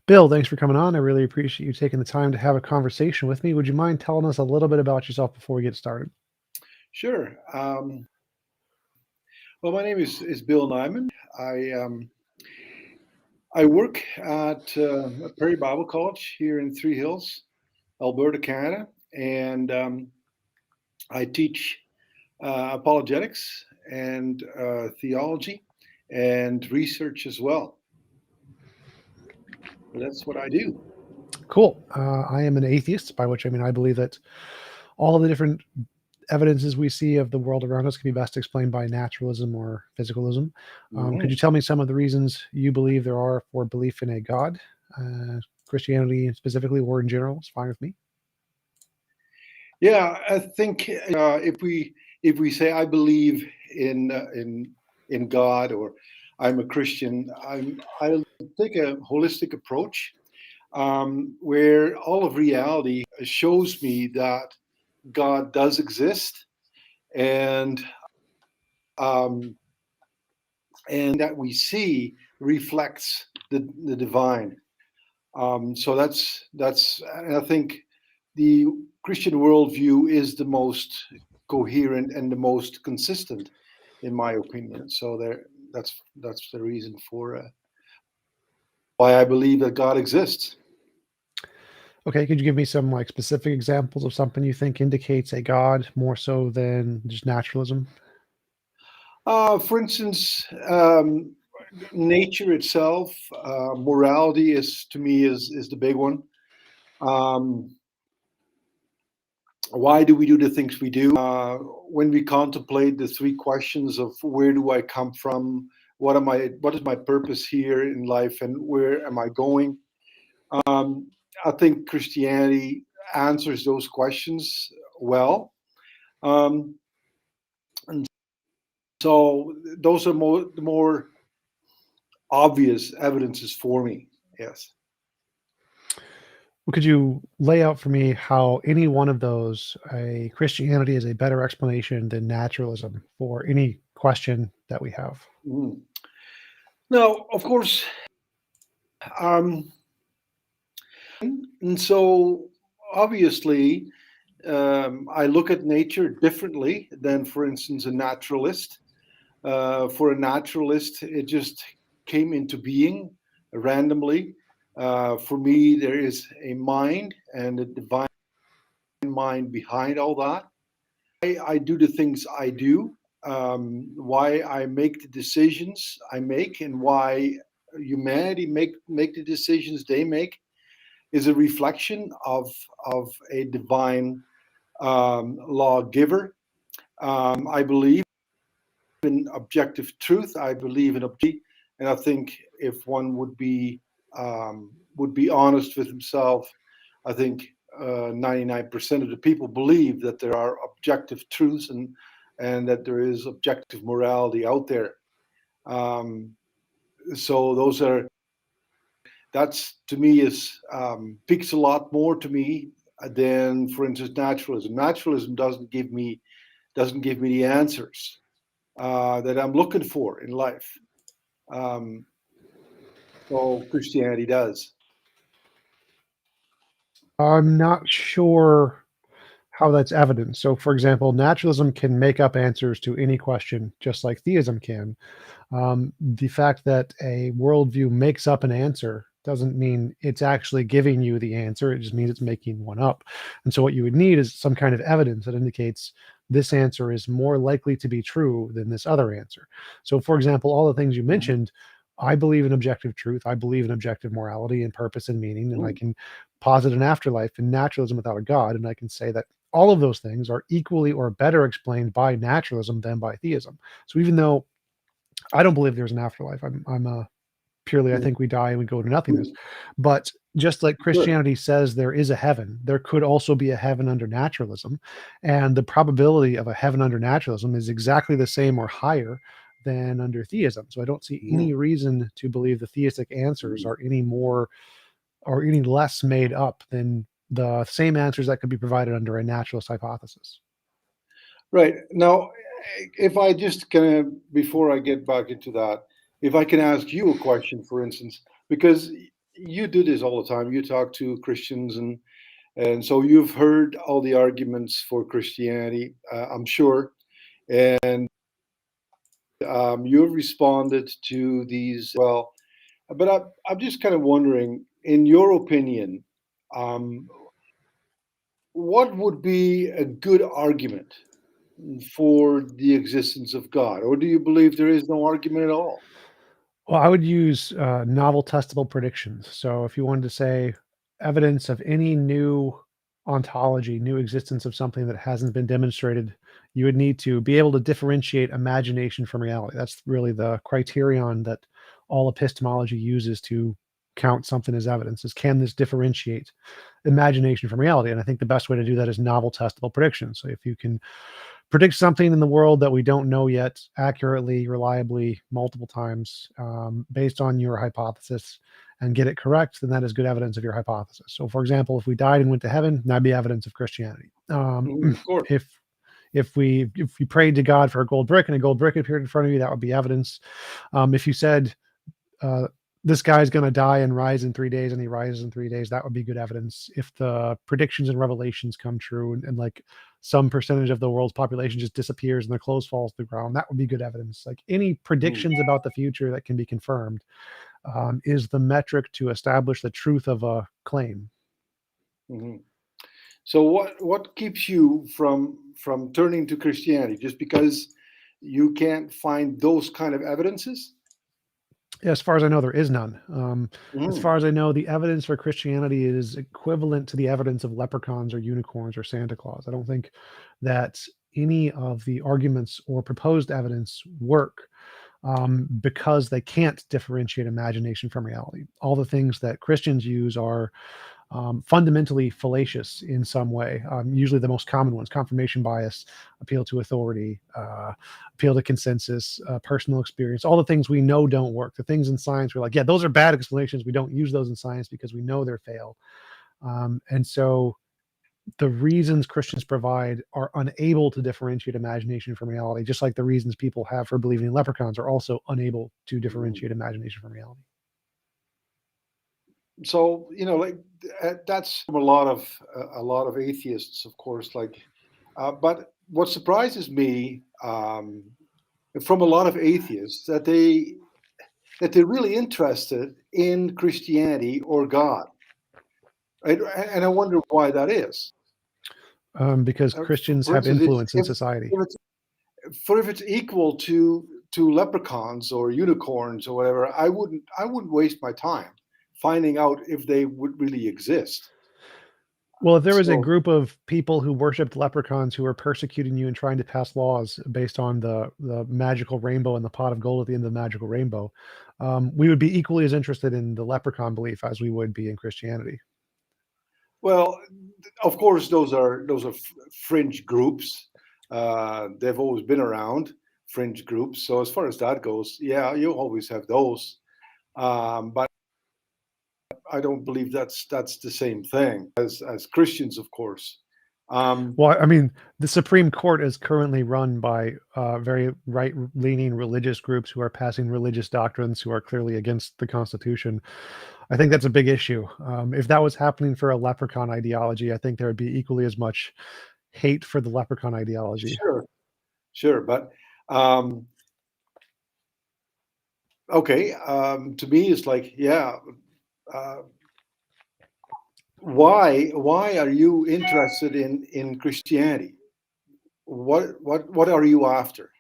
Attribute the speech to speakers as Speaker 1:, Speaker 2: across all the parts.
Speaker 1: Bill, thanks for coming on. I really appreciate you taking the time to have a conversation with me. Would you mind telling us a little bit about yourself before we get started?
Speaker 2: Sure. Well, my name is Bill Nyman. I work at Prairie Bible College here in Three Hills, Alberta, Canada, and I teach apologetics and theology and research as well. So that's what I do.
Speaker 1: Cool. I am an atheist, by which I mean I believe that all of the different evidences we see of the world around us can be best explained by naturalism or physicalism. Could you
Speaker 2: Mhm.
Speaker 1: tell me some of the reasons you believe there are for belief in a God? Christianity specifically, or in general, is fine with me.
Speaker 2: Yeah, I think if we say I believe in God or I'm a Christian, I take a holistic approach where all of reality shows me that God does exist and um, and that we see reflects the divine. So that's and I think the Christian worldview is the most coherent and the most consistent, in my opinion. So that's the reason for why I believe that God exists.
Speaker 1: Okay, could you give me some like specific examples of something you think indicates a God more so than just naturalism?
Speaker 2: For instance, nature itself, morality is to me is the big one. Um, why do we do the things we do? When we contemplate the three questions of where do I come from, what is my purpose here in life, and where am I going? Um, I think Christianity answers those questions well. Um, and so those are the more obvious evidences for me. Yes.
Speaker 1: Well, could you lay out for me how any one of those, a Christianity is a better explanation than naturalism for any question that we have?
Speaker 2: Mm. Now, of course, um, and so obviously, I look at nature differently than, for instance, a naturalist. For a naturalist, it just came into being randomly. For me, there is a mind and a divine mind behind all that. I do the things I do, why I make the decisions I make, and why humanity make the decisions they make is a reflection of a divine lawgiver. I believe in objective truth. I believe in objective, and I think if one would be honest with himself, I think 99% of the people believe that there are objective truths and that there is objective morality out there. Um, so that's to me is speaks a lot more to me than, for instance, naturalism. Naturalism doesn't give me the answers that I'm looking for in life. Um, so Christianity does.
Speaker 1: I'm not sure how that's evident. So, for example, naturalism can make up answers to any question, just like theism can. The fact that a worldview makes up an answer doesn't mean it's actually giving you the answer. It just means it's making one up. And so, what you would need is some kind of evidence that indicates this answer is more likely to be true than this other answer. So, for example, all the things you
Speaker 2: Mhm.
Speaker 1: mentioned, I believe in objective truth. I believe in objective morality and purpose and meaning. And I
Speaker 2: Mm.
Speaker 1: can posit an afterlife and naturalism without a God. And I can say that all of those things are equally or better explained by naturalism than by theism. So even though I don't believe there's an afterlife. I'm purely I
Speaker 2: Mm.
Speaker 1: think we die and we go to nothingness. But just like
Speaker 2: Sure.
Speaker 1: Christianity says there is a heaven, there could also be a heaven under naturalism, and the probability of a heaven under naturalism is exactly the same or higher than under theism. So I don't see
Speaker 2: Mhm.
Speaker 1: any reason to believe the theistic answers
Speaker 2: Mm.
Speaker 1: are any more or any less made up than the same answers that could be provided under a naturalist hypothesis.
Speaker 2: Right now. if I just kind of, before I get back into that, if I can ask you a question, for instance, because you do this all the time, you talk to Christians, and so you've heard all the arguments for Christianity, I'm sure, and you've responded to these well. But I'm just kind of wondering, in your opinion, um, what would be a good argument for the existence of God? Or do you believe there is no argument at all?
Speaker 1: Well, I would use novel testable predictions. So if you wanted to say evidence of any new ontology, new existence of something that hasn't been demonstrated, you would need to be able to differentiate imagination from reality. That's really the criterion that all epistemology uses to count something as evidence, is can this differentiate imagination from reality? And I think the best way to do that is novel testable predictions. So if you can predict something in the world that we don't know yet accurately, reliably, multiple times, based on your hypothesis, and get it correct, then that is good evidence of your hypothesis. So, for example, if we died and went to heaven, that'd be evidence of Christianity.
Speaker 2: Of course.
Speaker 1: If you prayed to God for a gold brick and a gold brick appeared in front of you, that would be evidence. If you said uh, this guy's going to die and rise in 3 days, and he rises in 3 days, that would be good evidence. If the predictions and revelations come true, and like some percentage of the world's population just disappears and their clothes falls to the ground, that would be good evidence. Like any
Speaker 2: Mm,
Speaker 1: predictions about the future that can be confirmed is the metric to establish the truth of a claim.
Speaker 2: mhm. So what keeps you from turning to Christianity? Just because you can't find those kind of evidences?
Speaker 1: As far as I know, there is none. As
Speaker 2: Mm,
Speaker 1: far as I know, the evidence for Christianity is equivalent to the evidence of leprechauns or unicorns or Santa Claus. I don't think that any of the arguments or proposed evidence work because they can't differentiate imagination from reality. All the things that Christians use are fundamentally fallacious in some way. Usually, the most common ones: confirmation bias, appeal to authority, appeal to consensus, personal experience. All the things we know don't work. The things in science we're like, yeah, those are bad explanations. We don't use those in science because we know they're fail. And so the reasons Christians provide are unable to differentiate imagination from reality, just like the reasons people have for believing in leprechauns are also unable to
Speaker 2: mm.
Speaker 1: differentiate imagination from reality.
Speaker 2: So like that's from a lot of atheists, of course. But what surprises me from a lot of atheists that they're really interested in Christianity or God, right? And I wonder why that is.
Speaker 1: Because Christians
Speaker 2: For
Speaker 1: have
Speaker 2: instance,
Speaker 1: influence in society.
Speaker 2: if it's equal to leprechauns or unicorns or whatever, I wouldn't waste my time finding out if they would really exist.
Speaker 1: Well, if there was a
Speaker 2: So,
Speaker 1: group of people who worshipped leprechauns who were persecuting you and trying to pass laws based on the magical rainbow and the pot of gold at the end of the magical rainbow, we would be equally as interested in the leprechaun belief as we would be in Christianity.
Speaker 2: well, of course, those are fringe groups. They've always been around, fringe groups. So as far as that goes, yeah, you always have those. But I don't believe that's the same thing as Christians, of course. Um,
Speaker 1: Well, I mean, the Supreme Court is currently run by very right-leaning religious groups who are passing religious doctrines who are clearly against the Constitution. I think that's a big issue. If that was happening for a leprechaun ideology, I think there would be equally as much hate for the leprechaun ideology.
Speaker 2: sure, sure, but um, okay. To me, it's like, yeah. Uh, why are you interested in Christianity? What are you after?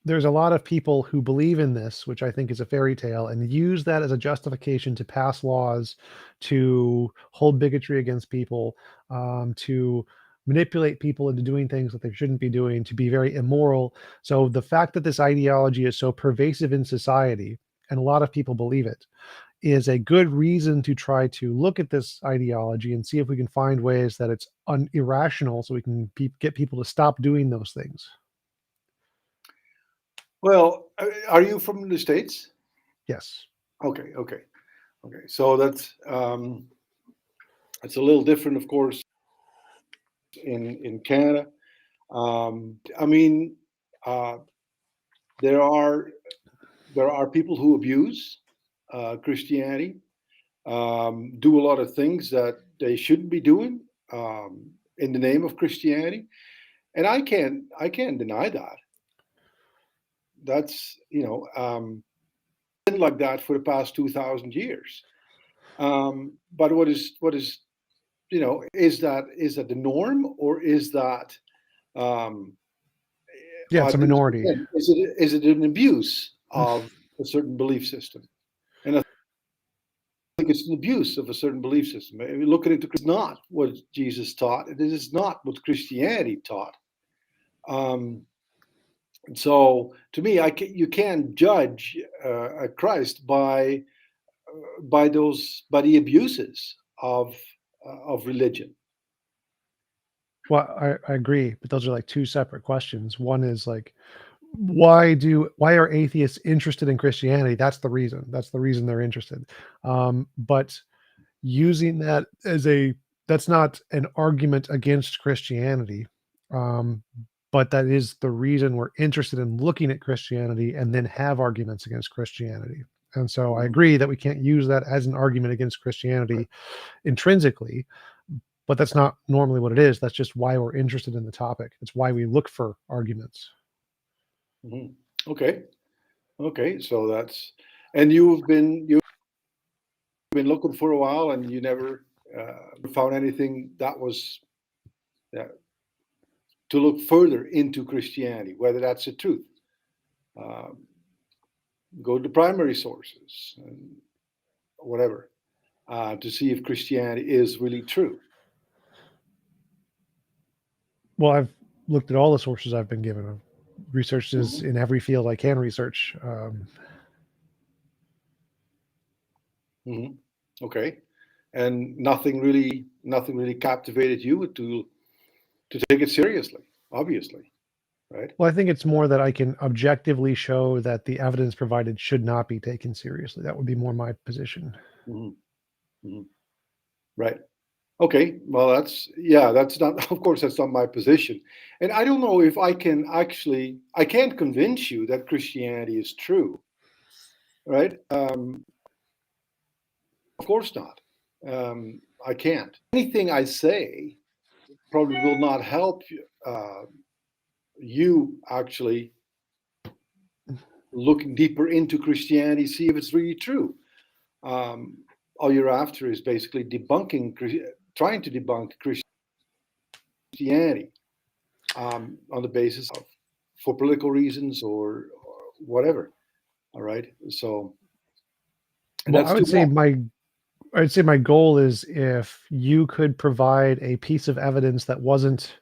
Speaker 1: There's a lot of people who believe in this, which I think is a fairy tale, and use that as a justification to pass laws, to hold bigotry against people, to manipulate people into doing things that they shouldn't be doing, to be very immoral. So the fact that this ideology is so pervasive in society, and a lot of people believe it, is a good reason to try to look at this ideology and see if we can find ways that it's irrational, so we can get people to stop doing those things.
Speaker 2: Well, are you from the States?
Speaker 1: Yes.
Speaker 2: Okay, okay, okay. So that's it's a little different, of course, in Canada. I mean, uh, there are people who abuse Christianity, do a lot of things that they shouldn't be doing in the name of Christianity, and I can't deny that. That's been like that for the past 2,000 years. But what is is that the norm, or is that um,
Speaker 1: Yeah, it's a minority.
Speaker 2: is it an abuse of a certain belief system? And I think it's an abuse of a certain belief system. If you look at it, it's not what Jesus taught. It is not what Christianity taught. Um, so to me, you can't judge Christ by the abuses of religion.
Speaker 1: Well, I agree, but those are like two separate questions. One is like, why are atheists interested in Christianity? That's the reason. That's the reason they're interested. But using that as that's not an argument against Christianity. Um, but that is the reason we're interested in looking at Christianity and then have arguments against Christianity. And so I
Speaker 2: Mhm.
Speaker 1: agree that we can't use that as an argument against Christianity intrinsically, but that's not normally what it is. That's just why we're interested in the topic. It's why we look for arguments.
Speaker 2: Mhm. Okay. Okay. So and you've been looking for a while, and you never found anything that was uh, to look further into Christianity, whether that's the truth. Um, Go to primary sources and whatever to see if Christianity is really true.
Speaker 1: Well, I've looked at all the sources I've been given. I've researched this
Speaker 2: Mhm.
Speaker 1: in every field I can research.
Speaker 2: Mhm. Okay. And nothing really captivated you to take it seriously, obviously, right?
Speaker 1: Well, I think it's more that I can objectively show that the evidence provided should not be taken seriously. That would be more my position.
Speaker 2: Mhm. Mhm. Right. Okay. Well, that's not, of course, that's not my position. And I don't know if I can't convince you that Christianity is true, right? Of course not. I can't. Anything I say probably will not help you actually looking deeper into Christianity, see if it's really true. Um, all you're after is basically trying to debunk Christianity on the basis of for political reasons or whatever. All right, so and
Speaker 1: Well,
Speaker 2: that's too bad.
Speaker 1: I'd say my goal is if you could provide a piece of evidence that wasn't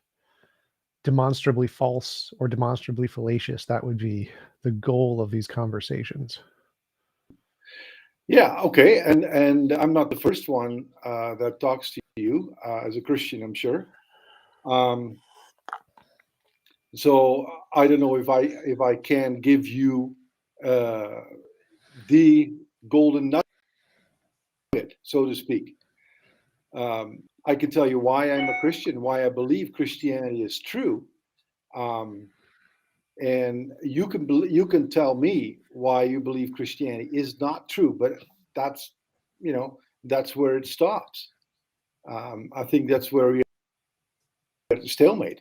Speaker 1: demonstrably false or demonstrably fallacious, that would be the goal of these conversations.
Speaker 2: Yeah, okay, and I'm not the first one that talks to you as a Christian, I'm sure. Um, so I don't know if I can give you uh, the golden nugget, so to speak. I can tell you why I'm a Christian, why I believe Christianity is true, um, and you can tell me why you believe Christianity is not true. But that's that's where it stops. I think that's where we are at a stalemate.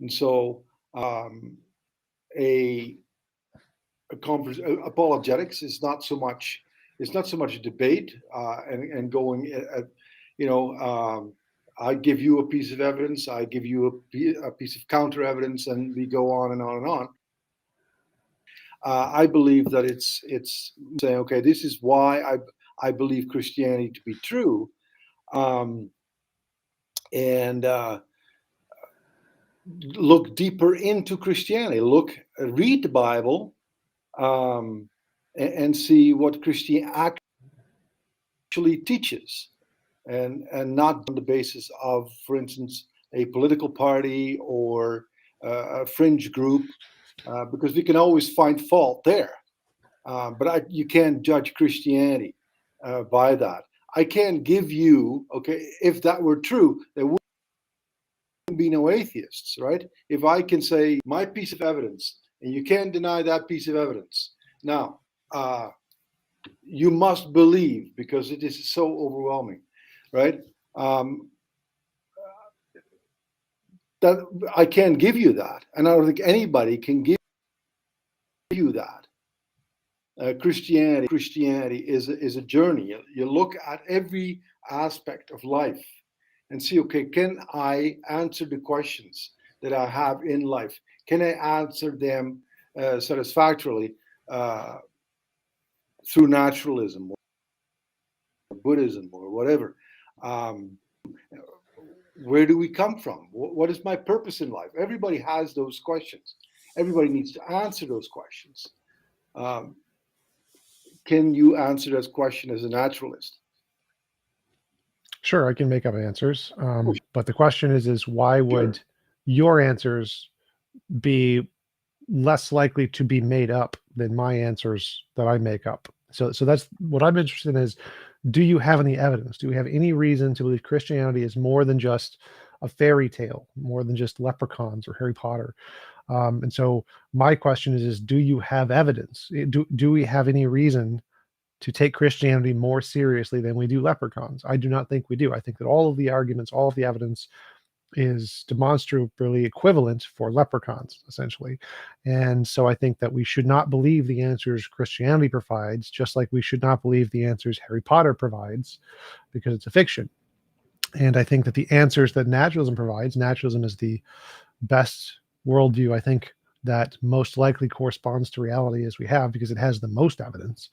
Speaker 2: And so um, a apologetics is not so much a debate and going you know I give you a piece of evidence, I give you a piece of counter evidence, and we go on and on and on. I believe that it's saying, okay, this is why I believe Christianity to be true, um, and look deeper into Christianity, read the Bible, um, and see what Christianity actually teaches, and not on the basis of, for instance, a political party or a fringe group, because we can always find fault there. But you can't judge Christianity by that. I can't give you, okay, if that were true, there be no atheists, right? If I can say my piece of evidence and you can't deny that piece of evidence, now you must believe because it is so overwhelming, right? That I can't give you that, and I don't think anybody can give you that. Christianity is a journey. You look at every aspect of life and see, okay, can I answer the questions that I have in life? Can I answer them satisfactorily through naturalism or Buddhism or whatever? Where do we come from? What is my purpose in life? Everybody has those questions. Everybody needs to answer those questions. Can you answer this question as a naturalist?
Speaker 1: Sure, I can make up answers. But the question is why would your answers be less likely to be made up than my answers that I make up? So that's what I'm interested in is, do you have any evidence? Do we have any reason to believe Christianity is more than just a fairy tale, more than just leprechauns or Harry Potter? And so my question is do you have evidence? Do we have any reason to take Christianity more seriously than we do leprechauns? I do not think we do. I think that all of the arguments, all of the evidence is demonstrably equivalent for leprechauns, essentially. And so I think that we should not believe the answers Christianity provides, just like we should not believe the answers Harry Potter provides, because it's a fiction. And I think that the answers that naturalism provides, naturalism is the best worldview, I think, that most likely corresponds to reality as we have, because it has the most evidence,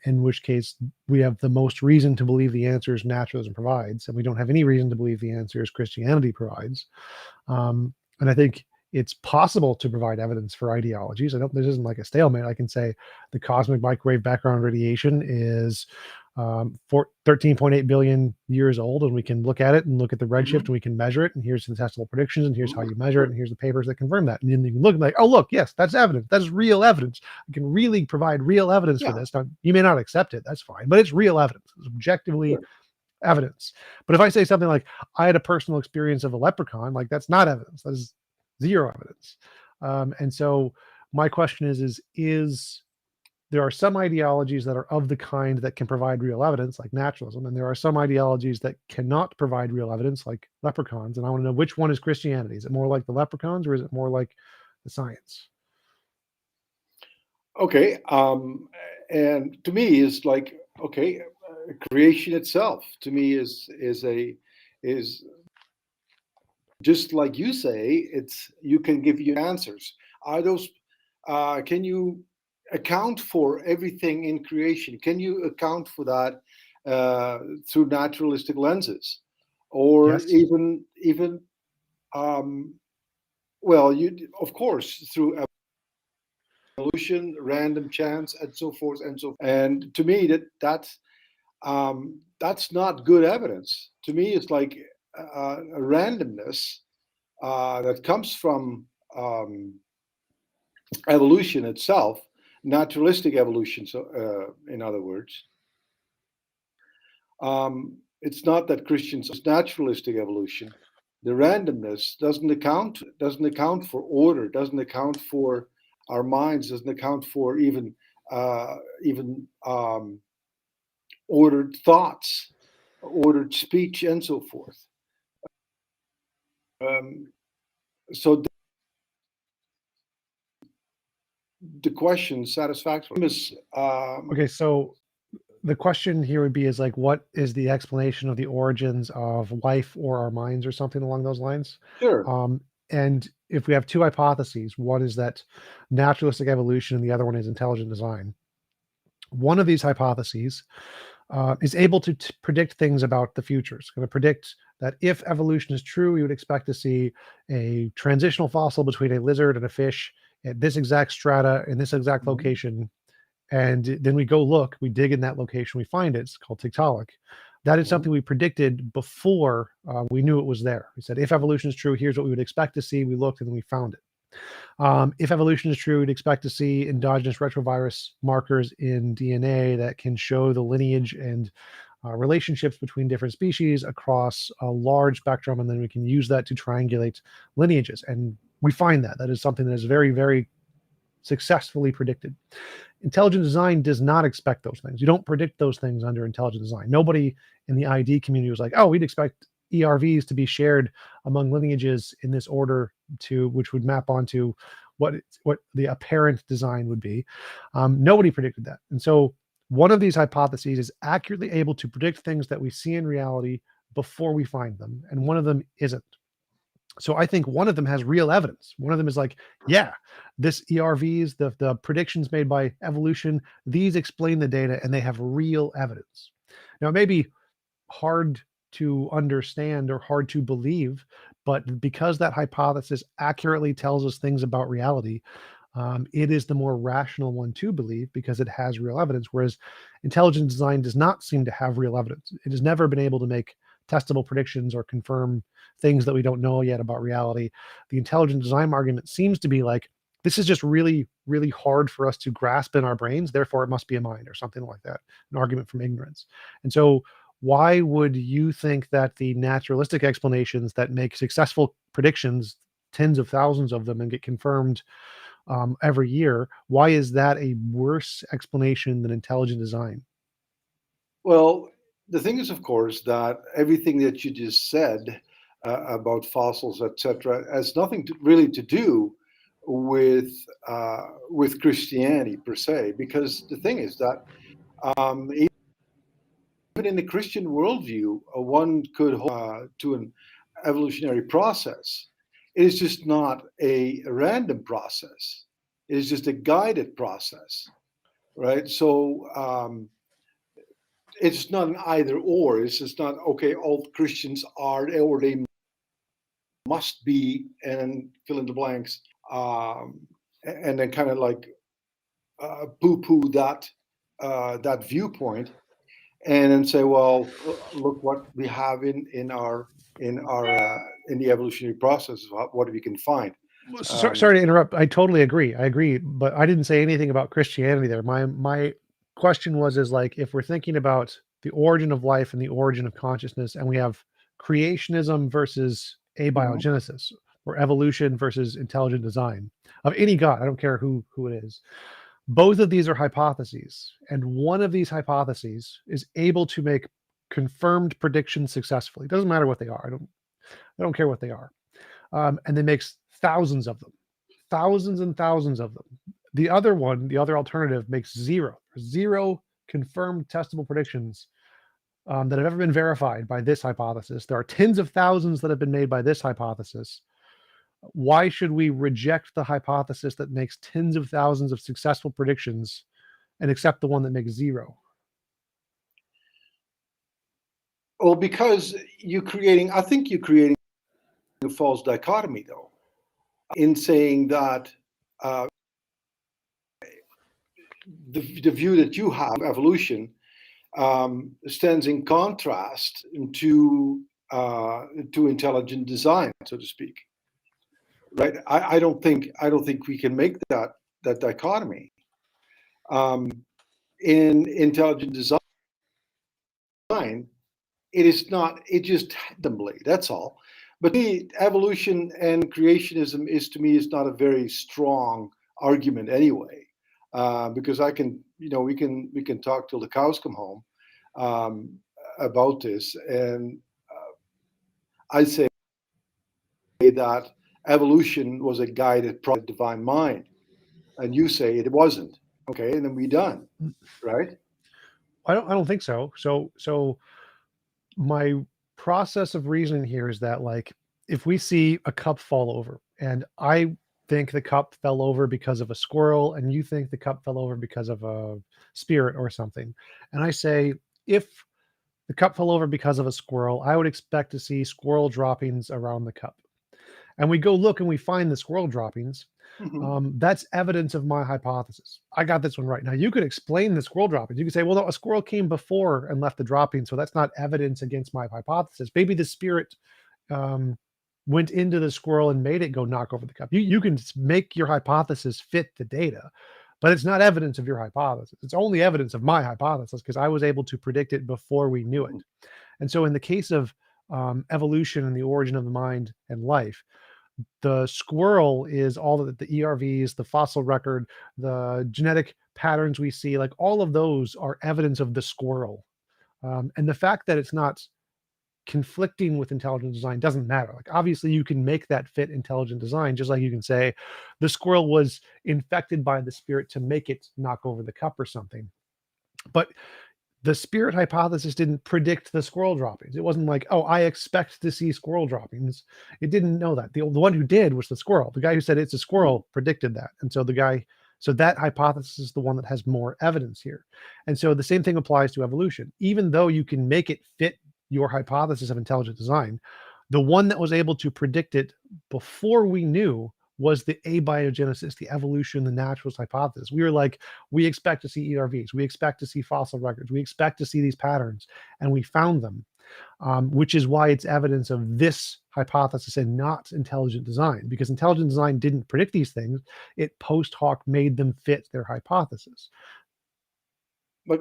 Speaker 1: in which case we have the most reason to believe the answers naturalism provides, and we don't have any reason to believe the answers Christianity provides. And I think it's possible to provide evidence for ideologies. I don't, this isn't like a stalemate. I can say the cosmic microwave background radiation is 13.8 billion years old, and we can look at it and look at the redshift and we can measure it, and here's the testable predictions, and here's how you measure it, and here's the papers that confirm that. And then you can look like, oh look, yes, that's evidence. That's real evidence. You can really provide real evidence for this. Now, you may not accept it, that's fine, but it's real evidence. It's objectively evidence. But if I say something like, I had a personal experience of a leprechaun, like that's not evidence. That is zero evidence. And so my question is there are some ideologies that are of the kind that can provide real evidence, like naturalism, and there are some ideologies that cannot provide real evidence, like leprechauns. And I want to know, which one is Christianity? Is it more like the leprechauns, or is it more like the science?
Speaker 2: Okay, and to me is like, okay, creation itself to me is just like you say. It's, you can give you answers. Are those? Can you account for everything in creation? Can you account for that through naturalistic lenses, or
Speaker 1: Yes.
Speaker 2: even well, you, of course, through evolution, random chance, and so forth and so. And to me, that's not good evidence. To me, it's like a randomness that comes from evolution itself, naturalistic evolution. So, in other words, it's not that Christians naturalistic evolution. The randomness doesn't account for order, doesn't account for our minds, doesn't account for even ordered thoughts, ordered speech, and so forth. So the question satisfactory is
Speaker 1: Okay, so the question here would be is like, what is the explanation of the origins of life or our minds or something along those lines?
Speaker 2: sure.
Speaker 1: And if we have two hypotheses, one is that naturalistic evolution and the other one is intelligent design. One of these hypotheses is able to predict things about the future. It's going to predict that if evolution is true, we would expect to see a transitional fossil between a lizard and a fish at this exact strata in this exact location. And then we go look, we dig in that location, we find it. It's called Tiktaalik. That is something we predicted before we knew it was there. We said, if evolution is true, here's what we would expect to see. We looked and then we found it. If evolution is true, we'd expect to see endogenous retrovirus markers in DNA that can show the lineage and relationships between different species across a large spectrum, and then we can use that to triangulate lineages. And we find that is something that is very, very successfully predicted. Intelligent design does not expect those things. You don't predict those things under intelligent design. Nobody in the ID community was like, oh, we'd expect ERVs to be shared among lineages in this order, to which would map onto what the apparent design would be. Nobody predicted that. And so one of these hypotheses is accurately able to predict things that we see in reality before we find them, and one of them isn't. So I think one of them has real evidence. One of them is like, yeah, this ERVs, the predictions made by evolution, these explain the data and they have real evidence. Now, it may be hard to understand or hard to believe, but because that hypothesis accurately tells us things about reality, it is the more rational one to believe because it has real evidence. Whereas intelligent design does not seem to have real evidence. It has never been able to make testable predictions or confirm things that we don't know yet about reality. The intelligent design argument seems to be like, this is just really, really hard for us to grasp in our brains, therefore it must be a mind, or something like that, an argument from ignorance. And so why would you think that the naturalistic explanations that make successful predictions, tens of thousands of them, and get confirmed every year, why is that a worse explanation than intelligent design?
Speaker 2: Well, the thing is, of course, that everything that you just said about fossils, etc., has nothing really to do with Christianity per se. Because the thing is that even in the Christian worldview, one could hold to an evolutionary process. It is just not a random process. It is just a guided process, right? So it's not an either or. It's just not, okay, all Christians are, or they must be, and fill in the blanks, and then kind of like poo-poo that viewpoint, and then say, well, look what we have in the evolutionary process. What we can find.
Speaker 1: Sorry to interrupt. I totally agree. I agree, but I didn't say anything about Christianity there. My question is like, if we're thinking about the origin of life and the origin of consciousness, and we have creationism versus abiogenesis, or evolution versus intelligent design of any god, I don't care who it is. Both of these are hypotheses, and one of these hypotheses is able to make confirmed predictions successfully. It doesn't matter what they are. I don't care what they are. And then makes thousands of them, thousands and thousands of them. The other one, the other alternative, makes zero confirmed testable predictions that have ever been verified by this hypothesis. There are tens of thousands that have been made by this hypothesis. Why should we reject the hypothesis that makes tens of thousands of successful predictions and accept the one that makes zero?
Speaker 2: Well, because I think you're creating a false dichotomy, though, in saying that the view that you have of evolution stands in contrast to intelligent design, so to speak. Right? I don't think we can make that dichotomy. In intelligent design, it is not. It just randomly. That's all. But evolution and creationism to me is not a very strong argument anyway, because we can talk till the cows come home about this, and I say that evolution was a guided process, divine mind, and you say it wasn't. Okay, and then we're done, right?
Speaker 1: I don't think so. So my process of reasoning here is that, like, if we see a cup fall over, and I think the cup fell over because of a squirrel, and you think the cup fell over because of a spirit or something, and I say, if the cup fell over because of a squirrel, I would expect to see squirrel droppings around the cup. And we go look and we find the squirrel droppings. That's evidence of my hypothesis. I got this one right. Now, you could explain the squirrel droppings. You could say, well, no, a squirrel came before and left the droppings, so that's not evidence against my hypothesis. Maybe the spirit went into the squirrel and made it go knock over the cup. You can make your hypothesis fit the data, but it's not evidence of your hypothesis. It's only evidence of my hypothesis because I was able to predict it before we knew it. And so in the case of evolution and the origin of the mind and life, the squirrel is all of the ERVs, the fossil record, the genetic patterns we see, like all of those are evidence of the squirrel. And the fact that it's not conflicting with intelligent design doesn't matter. Like obviously you can make that fit intelligent design, just like you can say the squirrel was infected by the spirit to make it knock over the cup or something. But the spirit hypothesis didn't predict the squirrel droppings. It wasn't like, oh, I expect to see squirrel droppings. It didn't know that. The one who did was the squirrel. The guy who said it's a squirrel predicted that. And so so that hypothesis is the one that has more evidence here. And so the same thing applies to evolution. Even though you can make it fit your hypothesis of intelligent design, the one that was able to predict it before we knew was the abiogenesis, the evolution, the naturalist hypothesis. We were like, we expect to see ERVs, we expect to see fossil records, we expect to see these patterns, and we found them, which is why it's evidence of this hypothesis and not intelligent design, because intelligent design didn't predict these things, it post hoc made them fit their hypothesis.
Speaker 2: But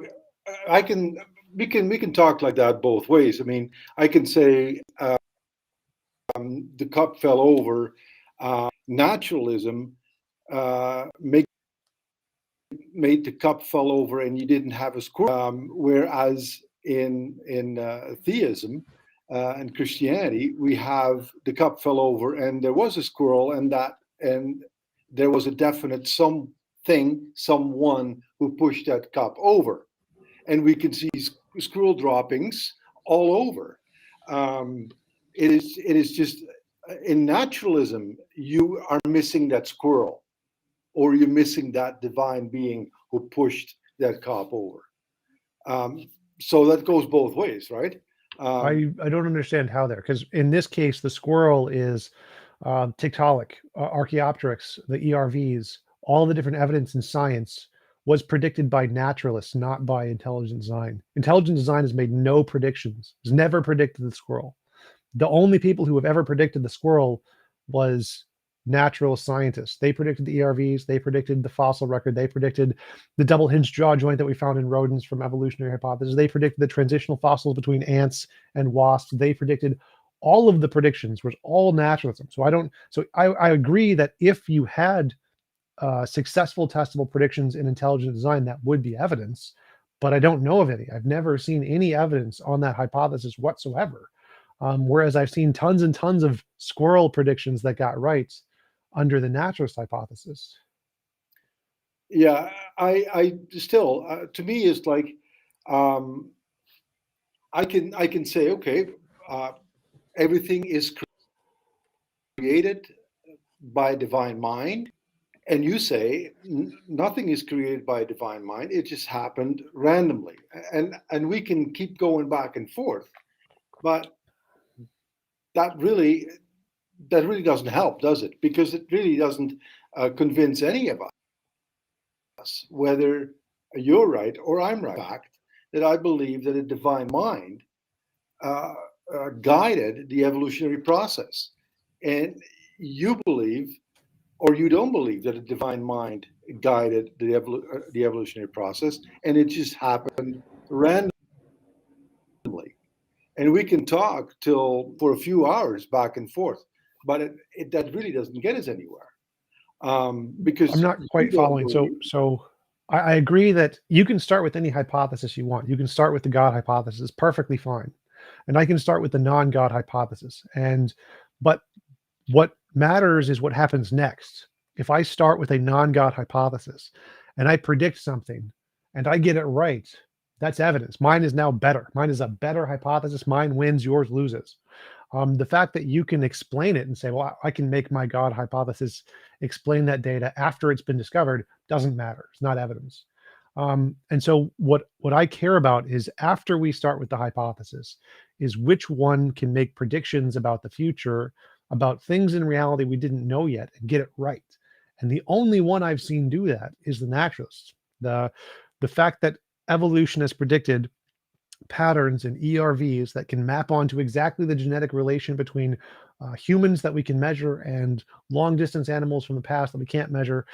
Speaker 2: we can talk like that both ways. I mean, I can say the cup fell over. Naturalism made the cup fall over, and you didn't have a squirrel. Whereas in theism and Christianity, we have the cup fell over, and there was a squirrel, and there was a definite someone who pushed that cup over, and we can see squirrel droppings all over. It is just. In naturalism, you are missing that squirrel, or you're missing that divine being who pushed that cup over. So that goes both ways, right?
Speaker 1: I don't understand how there, because in this case, the squirrel is Tiktaalik, Archaeopteryx, the ERVs, all the different evidence in science was predicted by naturalists, not by intelligent design. Intelligent design has made no predictions, has never predicted the squirrel. The only people who have ever predicted the squirrel was natural scientists. They predicted the ERVs, they predicted the fossil record, they predicted the double hinged jaw joint that we found in rodents from evolutionary hypothesis. They predicted the transitional fossils between ants and wasps. They predicted all of the predictions was all naturalism. So I agree that if you had successful testable predictions in intelligent design, that would be evidence, but I don't know of any. I've never seen any evidence on that hypothesis whatsoever. Whereas I've seen tons and tons of squirrel predictions that got right under the naturalist hypothesis.
Speaker 2: Yeah, I still, to me, it's like I can say, okay, everything is created by divine mind, and you say nothing is created by divine mind. It just happened randomly, and we can keep going back and forth, but that really doesn't help, does it? Because it really doesn't convince any of us whether you're right or I'm right. The fact that I believe that a divine mind guided the evolutionary process, and you believe or you don't believe that a divine mind guided the evolutionary process, and it just happened randomly. And we can talk for a few hours back and forth, but that really doesn't get us anywhere. Because
Speaker 1: I'm not quite following. So I agree that you can start with any hypothesis you want. You can start with the God hypothesis, perfectly fine, and I can start with the non-God hypothesis. But what matters is what happens next. If I start with a non-God hypothesis and I predict something and I get it right, that's evidence. Mine is now better. Mine is a better hypothesis. Mine wins, yours loses. The fact that you can explain it and say, well, I can make my God hypothesis explain that data after it's been discovered doesn't matter. It's not evidence. And so what I care about is after we start with the hypothesis is which one can make predictions about the future, about things in reality we didn't know yet, and get it right. And the only one I've seen do that is the naturalists. The fact that evolution has predicted patterns in ERVs that can map onto exactly the genetic relation between humans that we can measure and long distance animals from the past that we can't measure.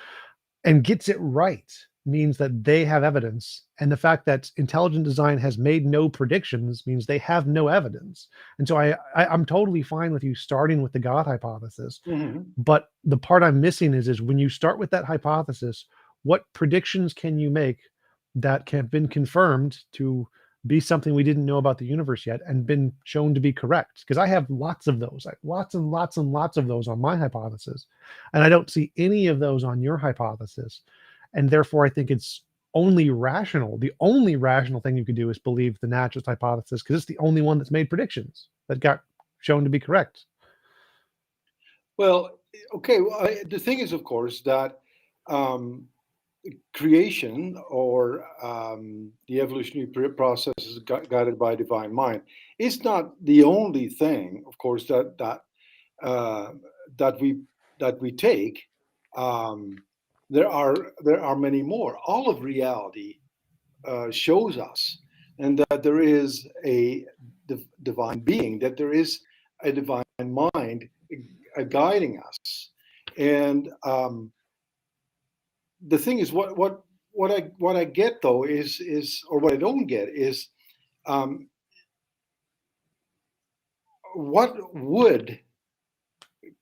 Speaker 1: and gets it right means that they have evidence. And the fact that intelligent design has made no predictions means they have no evidence. And so I'm totally fine with you starting with the God hypothesis.
Speaker 2: Mhm.
Speaker 1: But the part I'm missing is when you start with that hypothesis, what predictions can you make that have been confirmed to be something we didn't know about the universe yet and been shown to be correct? Because I have lots of those, like lots and lots and lots of those on my hypothesis. And I don't see any of those on your hypothesis. And therefore, I think it's only rational. The only rational thing you could do is believe the naturalist hypothesis because it's the only one that's made predictions that got shown to be correct.
Speaker 2: Well, okay. Well, the thing is, of course, that um, creation or the evolutionary process is guided by divine mind. It's not the only thing, of course, uh, that we take. Um, there are many more. All of reality shows us, and that there is a divine being, that there is a divine mind guiding us, and the thing is, what I get though is or what I don't get is um, what would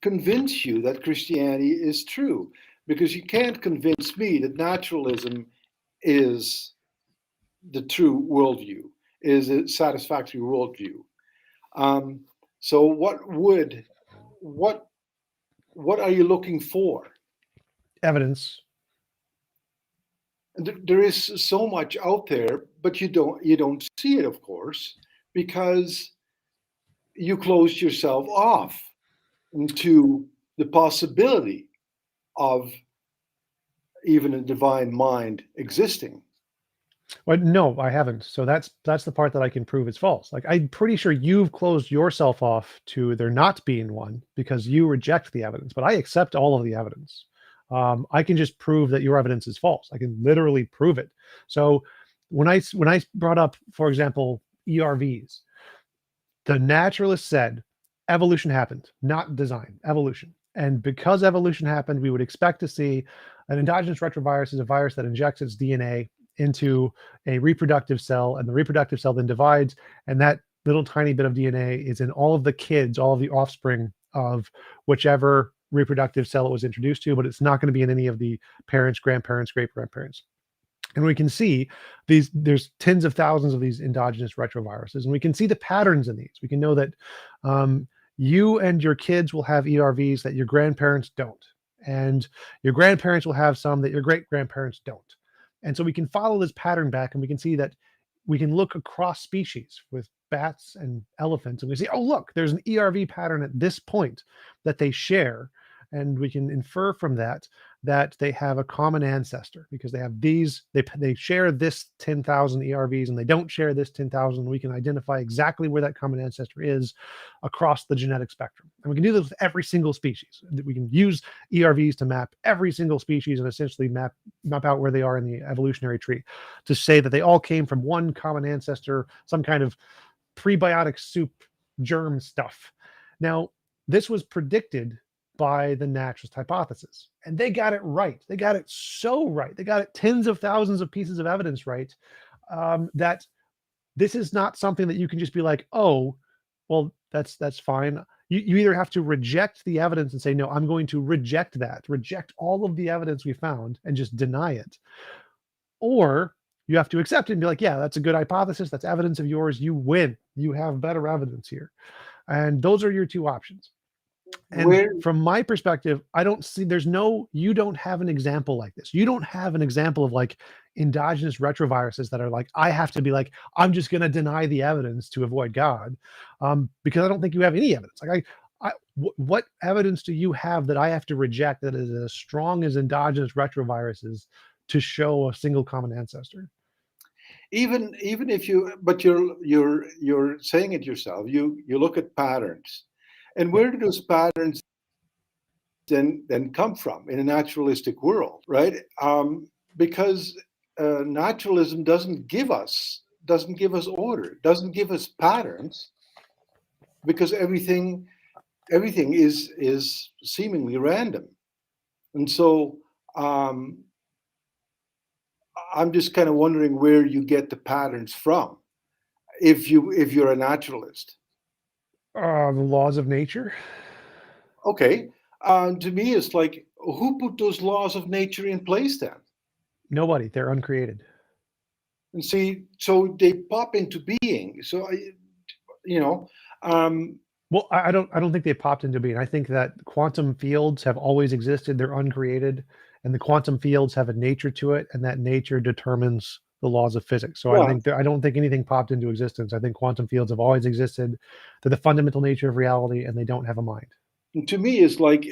Speaker 2: convince you that Christianity is true, because you can't convince me that naturalism is the true worldview, is a satisfactory worldview. Um, so what what are you looking for?
Speaker 1: Evidence.
Speaker 2: There is so much out there, but you don't see it, of course, because you close yourself off to the possibility of even a divine mind existing.
Speaker 1: Well, no, I haven't. So that's the part that I can prove is false. Like I'm pretty sure you've closed yourself off to there not being one because you reject the evidence, but I accept all of the evidence. I can just prove that your evidence is false. I can literally prove it. So when I brought up, for example, ERVs, the naturalist said evolution happened, not design, evolution. And because evolution happened, we would expect to see an endogenous retrovirus is a virus that injects its DNA into a reproductive cell, and the reproductive cell then divides, and that little tiny bit of DNA is in all of the kids, all of the offspring of whichever reproductive cell it was introduced to, but it's not going to be in any of the parents, grandparents, great grandparents. And we can see there's tens of thousands of these endogenous retroviruses, and we can see the patterns in these. We can know that um, you and your kids will have ERVs that your grandparents don't, and your grandparents will have some that your great grandparents don't. And so we can follow this pattern back, and we can see that we can look across species with bats and elephants, and we see, oh, look, there's an ERV pattern at this point that they share. And we can infer from that that they have a common ancestor because they have they share this 10,000 ERVs and they don't share this 10,000. We can identify exactly where that common ancestor is across the genetic spectrum. And we can do this with every single species. We can use ERVs to map every single species and essentially map out where they are in the evolutionary tree to say that they all came from one common ancestor, some kind of prebiotic soup germ stuff. Now, this was predicted by the naturalist hypothesis. And they got it right. They got it so right. They got it tens of thousands of pieces of evidence right, that this is not something that you can just be like, oh, well, that's fine. You either have to reject the evidence and say, no, I'm going to reject that, reject all of the evidence we found and just deny it. Or you have to accept it and be like, yeah, that's a good hypothesis. That's evidence of yours. You win. You have better evidence here. And those are your two options. And
Speaker 2: Where
Speaker 1: from my perspective, I don't see you don't have an example like this. You don't have an example of like endogenous retroviruses that are like, I have to be like, I'm just going to deny the evidence to avoid God. Because I don't think you have any evidence. Like what evidence do you have that I have to reject that is as strong as endogenous retroviruses to show a single common ancestor?
Speaker 2: even if you, but you're saying it yourself. You look at patterns, and
Speaker 1: Yeah.
Speaker 2: where do those patterns then come from in a naturalistic world, right? Because naturalism doesn't give us order, doesn't give us patterns, because everything is seemingly random. And so I'm just kind of wondering where you get the patterns from, if you're a naturalist.
Speaker 1: The laws of nature.
Speaker 2: Okay, to me, it's like, who put those laws of nature in place then?
Speaker 1: Nobody. They're uncreated.
Speaker 2: And see, so they pop into being. So you know, um,
Speaker 1: Well, I don't think they popped into being. I think that quantum fields have always existed. They're uncreated, and the quantum fields have a nature to it, and that nature determines the laws of physics. So
Speaker 2: yeah.
Speaker 1: I don't think anything popped into existence. I think quantum fields have always existed. They're the fundamental nature of reality, and they don't have a mind.
Speaker 2: And to me, it's like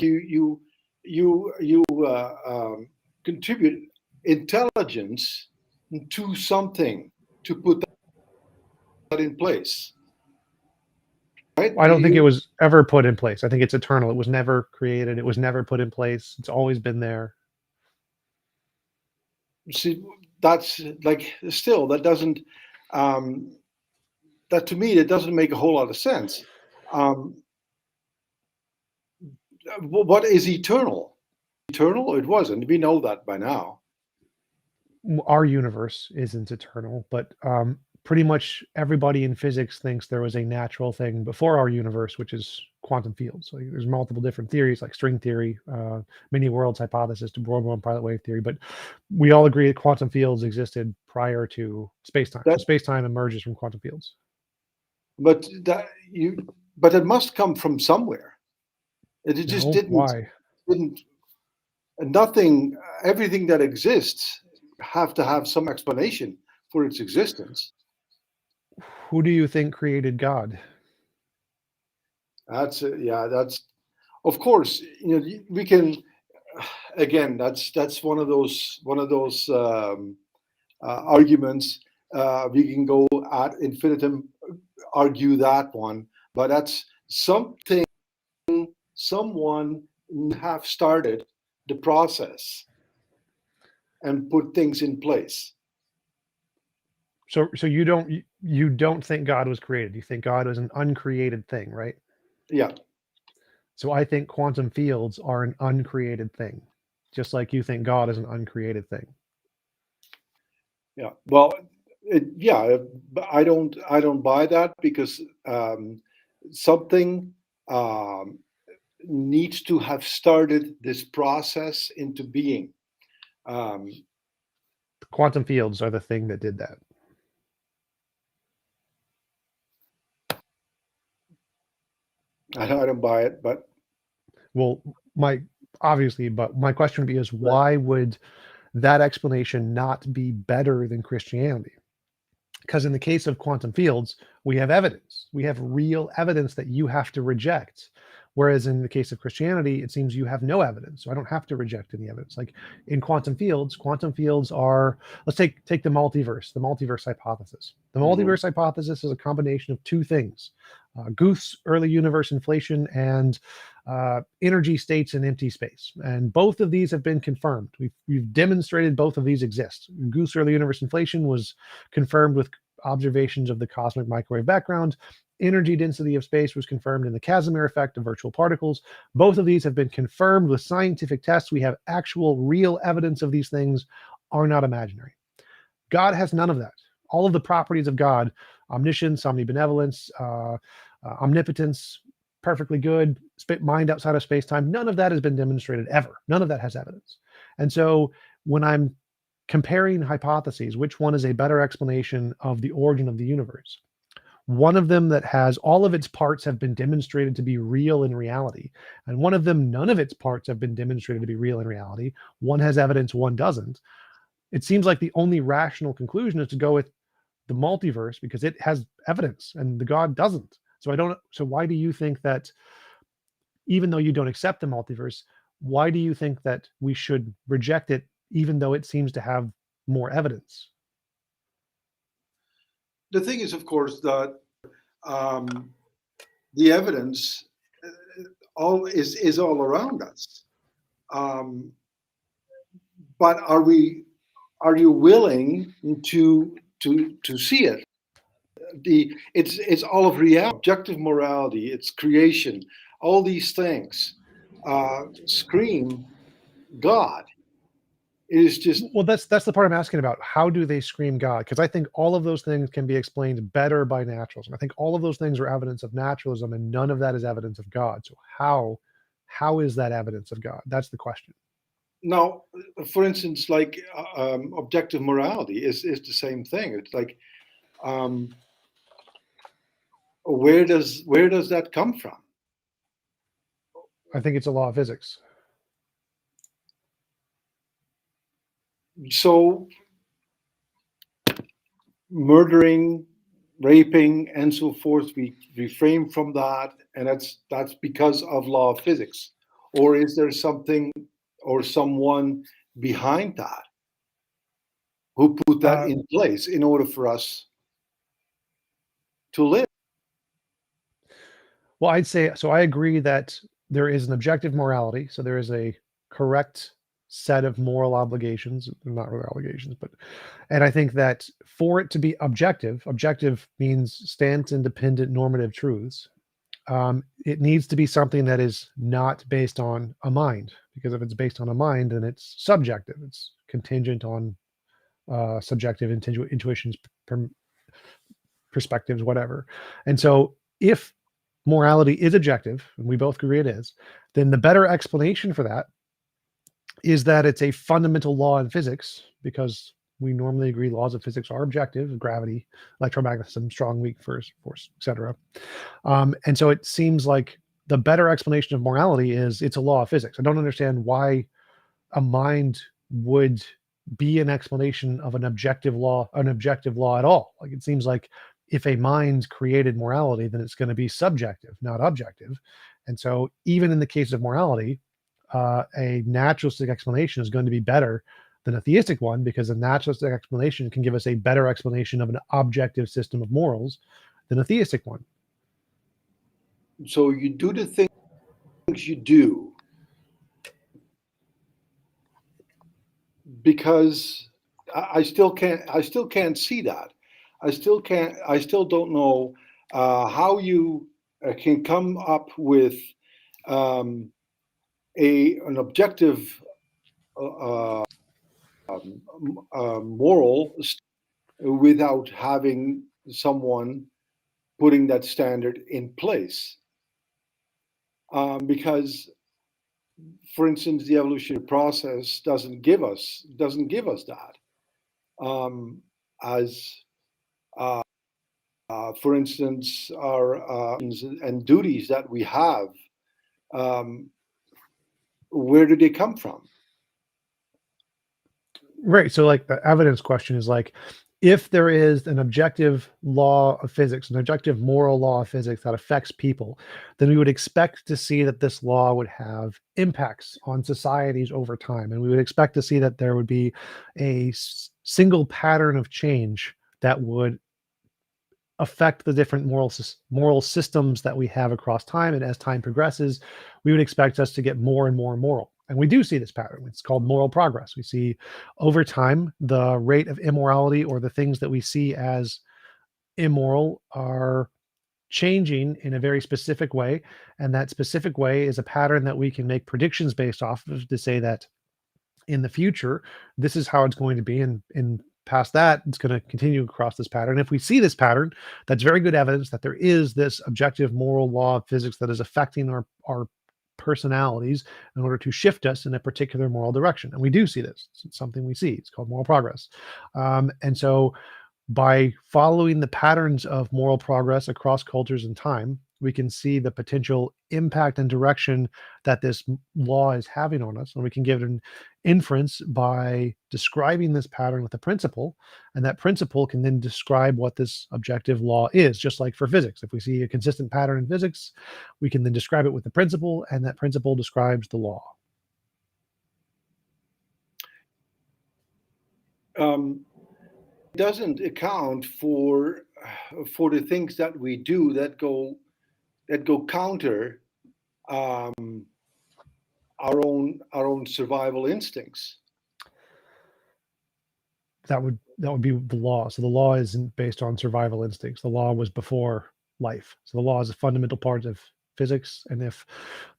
Speaker 2: you contribute intelligence to something to put that in place, right?
Speaker 1: I don't think it was ever put in place. I think it's eternal. It was never created. It was never put in place. It's always been there.
Speaker 2: See, that's like, still, that doesn't, um, that to me, that doesn't make a whole lot of sense. Um, what is eternal? Eternal? It wasn't. We know that by now.
Speaker 1: Our universe isn't eternal, but pretty much everybody in physics thinks there was a natural thing before our universe, which is quantum fields. Like there's multiple different theories, like string theory, many worlds hypothesis, to world one pilot wave theory. But we all agree that quantum fields existed prior to space time. So
Speaker 2: That,
Speaker 1: space time emerges from quantum fields.
Speaker 2: but but it must come from somewhere. It just
Speaker 1: No, why?
Speaker 2: didn't nothing. Everything that exists have to have some explanation for its existence.
Speaker 1: Who do you think created God?
Speaker 2: Yeah. That's, of course, we can, again. That's one of those arguments. We can go ad infinitum, argue that one, but that's something. Someone have started the process and put things in place.
Speaker 1: So you don't think God was created. You think God was an uncreated thing, right?
Speaker 2: Yeah.
Speaker 1: So I think quantum fields are an uncreated thing, just like you think God is an uncreated thing.
Speaker 2: Yeah. Well, yeah, but I don't buy that, because something needs to have started this process into being. Um,
Speaker 1: Quantum fields are the thing that did that.
Speaker 2: I don't buy it, but
Speaker 1: Well, my obviously, but my question would be is why would that explanation not be better than Christianity? Because in the case of quantum fields, we have evidence. We have real evidence that you have to reject. Whereas in the case of Christianity, it seems you have no evidence. So I don't have to reject any evidence. Like in quantum fields are, let's take the multiverse hypothesis. The
Speaker 2: mhm.
Speaker 1: multiverse hypothesis is a combination of two things: Guth's early universe inflation and energy states in empty space. And both of these have been confirmed. We've demonstrated both of these exist. Guth's early universe inflation was confirmed with observations of the cosmic microwave background. Energy density of space was confirmed in the Casimir effect of virtual particles. Both of these have been confirmed with scientific tests. We have actual, real evidence of these things are not imaginary. God has none of that. All of the properties of God, omniscience, omnibenevolence, omnipotence, perfectly good, mind outside of space time, none of that has been demonstrated ever. None of that has evidence. And so when I'm comparing hypotheses, which one is a better explanation of the origin of the universe? One of them that has all of its parts have been demonstrated to be real in reality, and one of them, none of its parts have been demonstrated to be real in reality. One has evidence, one doesn't. It seems like the only rational conclusion is to go with the multiverse because it has evidence and the God doesn't. So I don't. So why do you think that, even though you don't accept the multiverse, why do you think that we should reject it, even though it seems to have more evidence?
Speaker 2: The thing is, of course, that um, the evidence all is all around us. Um, but are you willing to see it? It's all of reality, objective morality, it's creation, all these things scream God. It is just
Speaker 1: Well, that's the part I'm asking about. How do they scream God? Because I think all of those things can be explained better by naturalism. I think all of those things are evidence of naturalism, and none of that is evidence of God. So how is that evidence of God? That's the question.
Speaker 2: now, for instance, like objective morality is the same thing. It's like, um, where does that come from?
Speaker 1: I think it's a law of physics.
Speaker 2: So murdering, raping, and so forth, we refrain from that, and that's because of law of physics. Or is there something or someone behind that who put that
Speaker 1: Uh,
Speaker 2: in place in order for us to live?
Speaker 1: well, I'd say so. I agree that there is an objective morality. So there is a correct set of moral obligations, not really obligations, but and I think that for it to be objective, objective means stance independent normative truths. It needs to be something that is not based on a mind, because if it's based on a mind, then it's subjective. It's contingent on subjective intuitions, perspectives, whatever. And so, if morality is objective, and we both agree it is, then the better explanation for that is that it's a fundamental law in physics, because we normally agree laws of physics are objective: gravity, electromagnetism, strong, weak, force, etc. And so it seems like the better explanation of morality is it's a law of physics. I don't understand why a mind would be an explanation of an objective law at all. Like, it seems like if a mind created morality, then it's going to be subjective, not objective. And so even in the case of morality, a naturalistic explanation is going to be better than a theistic one, because a naturalistic explanation can give us a better explanation of an objective system of morals than a theistic one.
Speaker 2: So you do the things you do because I still can't see that. I still don't know how you can come up with um, an objective moral without having someone putting that standard in place. Because, for instance, the evolutionary process doesn't give us that. As for instance, our and duties that we have, um, where do they come from?
Speaker 1: Right. So, like, the evidence question is like, if there is an objective law of physics, an objective moral law of physics that affects people, then we would expect to see that this law would have impacts on societies over time. And we would expect to see that there would be a single pattern of change that would affect the different moral systems that we have across time. And as time progresses, we would expect us to get more and more moral. And we do see this pattern. It's called moral progress. We see over time the rate of immorality, or the things that we see as immoral, are changing in a very specific way. And that specific way is a pattern that we can make predictions based off of, to say that in the future, this is how it's going to be. And past that, it's going to continue across this pattern. If we see this pattern, that's very good evidence that there is this objective moral law of physics that is affecting our personalities in order to shift us in a particular moral direction. And we do see this. It's something we see. It's called moral progress. And so, by following the patterns of moral progress across cultures and time, we can see the potential impact and direction that this law is having on us. And we can give an inference by describing this pattern with a principle. And that principle can then describe what this objective law is, just like for physics. If we see a consistent pattern in physics, we can then describe it with the principle, and that principle describes the law.
Speaker 2: Um, doesn't account for the things that we do that go counter um, our own survival instincts.
Speaker 1: That would be the law. So the law isn't based on survival instincts. The law was before life. So the law is a fundamental part of physics. And if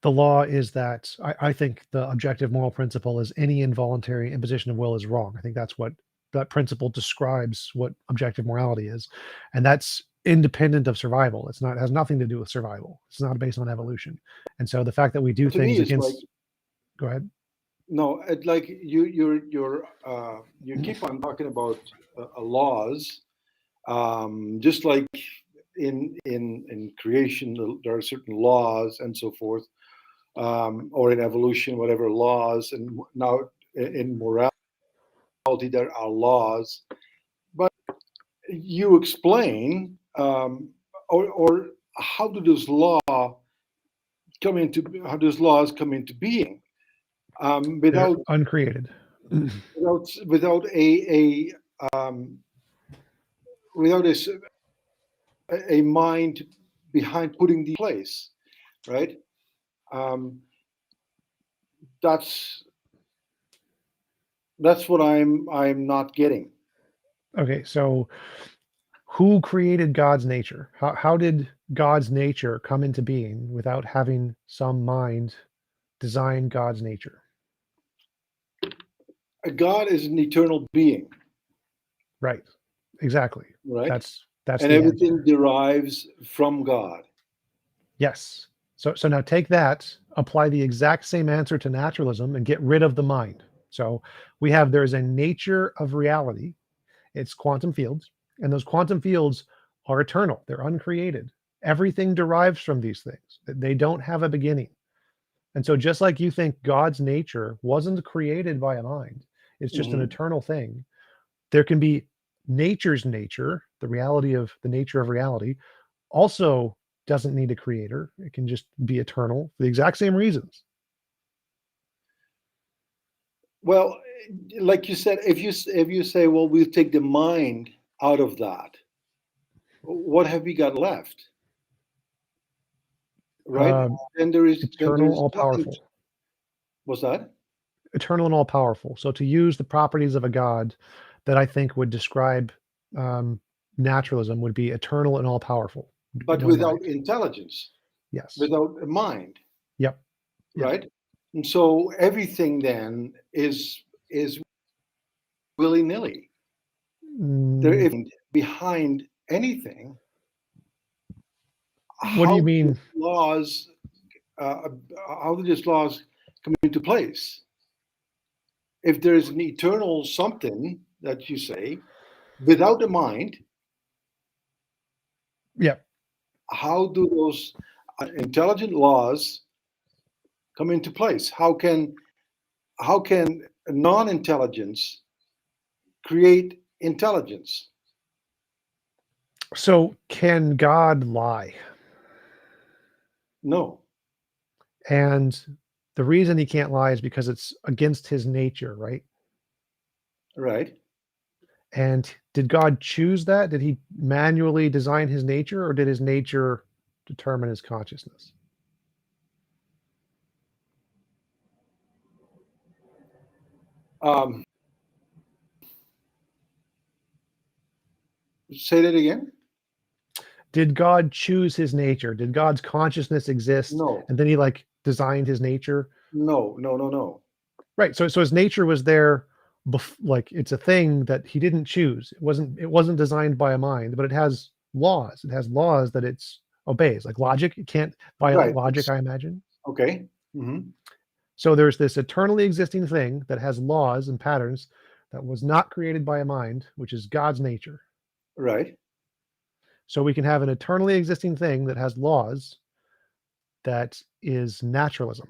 Speaker 1: the law is that, I think the objective moral principle is any involuntary imposition of will is wrong. I think that's what that principle describes what objective morality is. And that's independent of survival. It's not, it has nothing to do with survival. It's not based on evolution. And so the fact that we do
Speaker 2: To me,
Speaker 1: things
Speaker 2: it's like,
Speaker 1: against, go ahead.
Speaker 2: no, it, like you keep on talking about laws, just like in creation there are certain laws and so forth, or in evolution, whatever laws, and now in morality there are laws. But you explain, or how do those laws come into being,
Speaker 1: They're
Speaker 2: without
Speaker 1: uncreated.
Speaker 2: without um, without a mind behind putting the place, right? Um, that's what I'm not getting.
Speaker 1: Okay, so who created God's nature? How did God's nature come into being without having some mind design God's nature?
Speaker 2: God is an eternal being,
Speaker 1: Right. Exactly.
Speaker 2: right?
Speaker 1: That's
Speaker 2: And
Speaker 1: the
Speaker 2: everything
Speaker 1: answer.
Speaker 2: derives from God.
Speaker 1: Yes. So now take that, apply the exact same answer to naturalism and get rid of the mind. So we have there's a nature of reality. It's quantum fields, and those quantum fields are eternal. They're uncreated. Everything derives from these things. They don't have a beginning. And so just like you think God's nature wasn't created by a mind, it's just an
Speaker 2: Mhm.
Speaker 1: eternal thing. There can be nature's nature, the reality of the nature of reality, also doesn't need a creator. It can just be eternal for the exact same reasons.
Speaker 2: Well, like you said, if you say, well, we'll take the mind out of that, what have we got left, right?
Speaker 1: Um,
Speaker 2: Then
Speaker 1: Eternal,
Speaker 2: there's
Speaker 1: all
Speaker 2: nothing.
Speaker 1: powerful,
Speaker 2: What's that?
Speaker 1: eternal and all powerful. So to use the properties of a God that I think would describe um, naturalism would be eternal and all powerful,
Speaker 2: But
Speaker 1: no
Speaker 2: without
Speaker 1: mind.
Speaker 2: intelligence,
Speaker 1: Yes.
Speaker 2: without a mind,
Speaker 1: Yep. Yep.
Speaker 2: right? And so everything then is willy nilly. There
Speaker 1: Mm,
Speaker 2: isn't behind anything.
Speaker 1: what do
Speaker 2: How
Speaker 1: you
Speaker 2: do
Speaker 1: mean?
Speaker 2: these laws? Uh, how do these laws come into place? If there is an eternal something that you say without a mind,
Speaker 1: Yep.
Speaker 2: how do those intelligent laws come into place? How can non-intelligence create intelligence?
Speaker 1: So can God lie?
Speaker 2: No,
Speaker 1: And the reason he can't lie is because it's against his nature, right?
Speaker 2: right?
Speaker 1: And did God choose that? Did he manually design his nature, or did his nature determine his consciousness?
Speaker 2: Um, Say that again.
Speaker 1: Did God choose his nature? Did God's consciousness exist
Speaker 2: No,
Speaker 1: and then he like designed his nature?
Speaker 2: no, no, no, no.
Speaker 1: Right. So his nature was there like it's a thing that he didn't choose. It wasn't designed by a mind, but it has laws. It has laws that it's obeys. Like logic, it can't violate
Speaker 2: Right.
Speaker 1: logic, I imagine.
Speaker 2: Okay. Hmm.
Speaker 1: So there's this eternally existing thing that has laws and patterns that was not created by a mind, which is God's nature.
Speaker 2: Right.
Speaker 1: So we can have an eternally existing thing that has laws that is naturalism.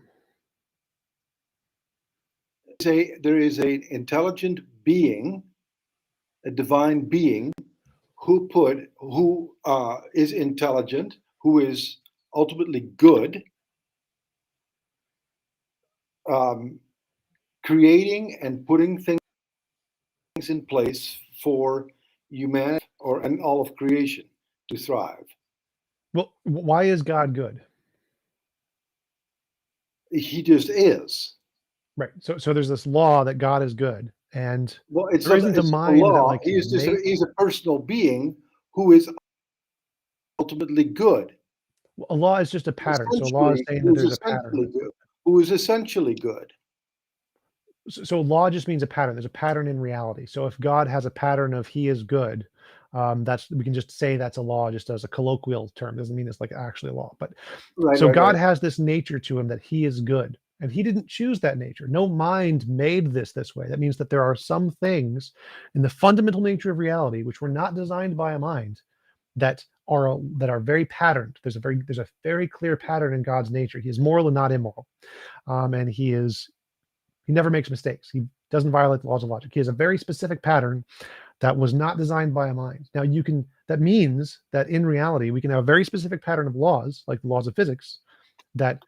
Speaker 2: Say there is an intelligent being, a divine being, who is intelligent, who is ultimately good, um, creating and putting things in place for humanity or and all of creation to thrive.
Speaker 1: Well, why is God good?
Speaker 2: He just is.
Speaker 1: Right. So there's this law that God is good, and
Speaker 2: Well,
Speaker 1: there isn't a
Speaker 2: it's not a
Speaker 1: mind that
Speaker 2: law.
Speaker 1: like
Speaker 2: He is just
Speaker 1: make.
Speaker 2: he's a personal being who is ultimately good.
Speaker 1: A law is just a pattern. So a law is saying that there's a pattern.
Speaker 2: Who is essentially good.
Speaker 1: So law just means a pattern. There's a pattern in reality. So if God has a pattern of he is good, that's we can just say that's a law just as a colloquial term. Doesn't mean it's like actually a law. But
Speaker 2: Right,
Speaker 1: so
Speaker 2: right,
Speaker 1: God
Speaker 2: right.
Speaker 1: has this nature to him that he is good. And he didn't choose that nature. No mind made this way. That means that there are some things in the fundamental nature of reality which were not designed by a mind that are very patterned. There's a very clear pattern in God's nature. He is moral and not immoral. And he never makes mistakes. He doesn't violate the laws of logic. He has a very specific pattern that was not designed by a mind. Now that means that in reality, we can have a very specific pattern of laws, like the laws of physics, that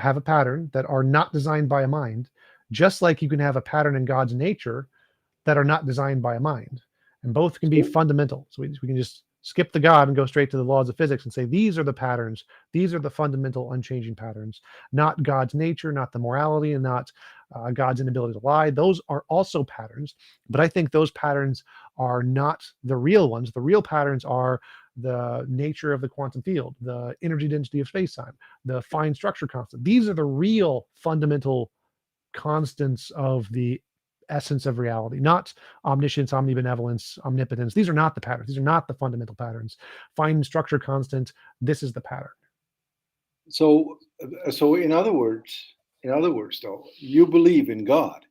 Speaker 1: have a pattern that are not designed by a mind, just like you can have a pattern in God's nature that are not designed by a mind. And both can be
Speaker 2: So,
Speaker 1: fundamental. So we can just skip the God and go straight to the laws of physics and say, these are the patterns. These are the fundamental unchanging patterns, not God's nature, not the morality, and not God's inability to lie. Those are also patterns, but I think those patterns are not the real ones. The real patterns are the nature of the quantum field, the energy density of space-time, the fine structure constant. These are the real fundamental constants of the essence of reality, not omniscience, omnibenevolence, omnipotence. These are not the patterns. These are not the fundamental patterns. Fine structure constant. This is the pattern.
Speaker 2: so, so in other words, though, you believe in God,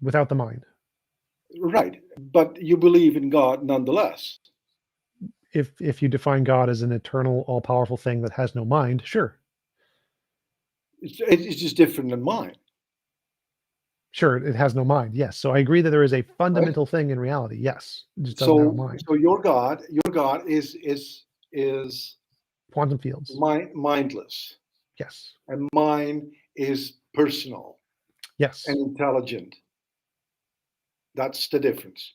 Speaker 1: Without the mind.
Speaker 2: right? But you believe in God nonetheless.
Speaker 1: If you define God as an eternal, all-powerful thing that has no mind, sure.
Speaker 2: It's just different than mine,
Speaker 1: Sure, it has no mind. Yes. So I agree that there is a
Speaker 2: right?
Speaker 1: fundamental thing in reality. Yes. It just doesn't have a
Speaker 2: So,
Speaker 1: mind.
Speaker 2: so your God is
Speaker 1: Quantum fields.
Speaker 2: mindless,
Speaker 1: Yes.
Speaker 2: and mine is personal
Speaker 1: Yes.
Speaker 2: and intelligent. That's the difference.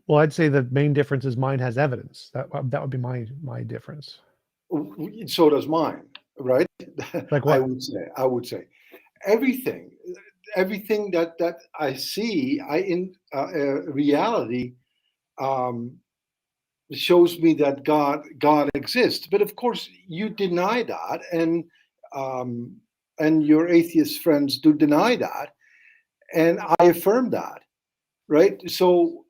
Speaker 1: Well, I'd say the main difference is mine has evidence. That would be my difference.
Speaker 2: So does mine, right?
Speaker 1: Like what?
Speaker 2: I would say everything, everything that I see, I in reality um, shows me that God exists. But of course, you deny that, um, and your atheist friends do deny that, and I affirm that, right? So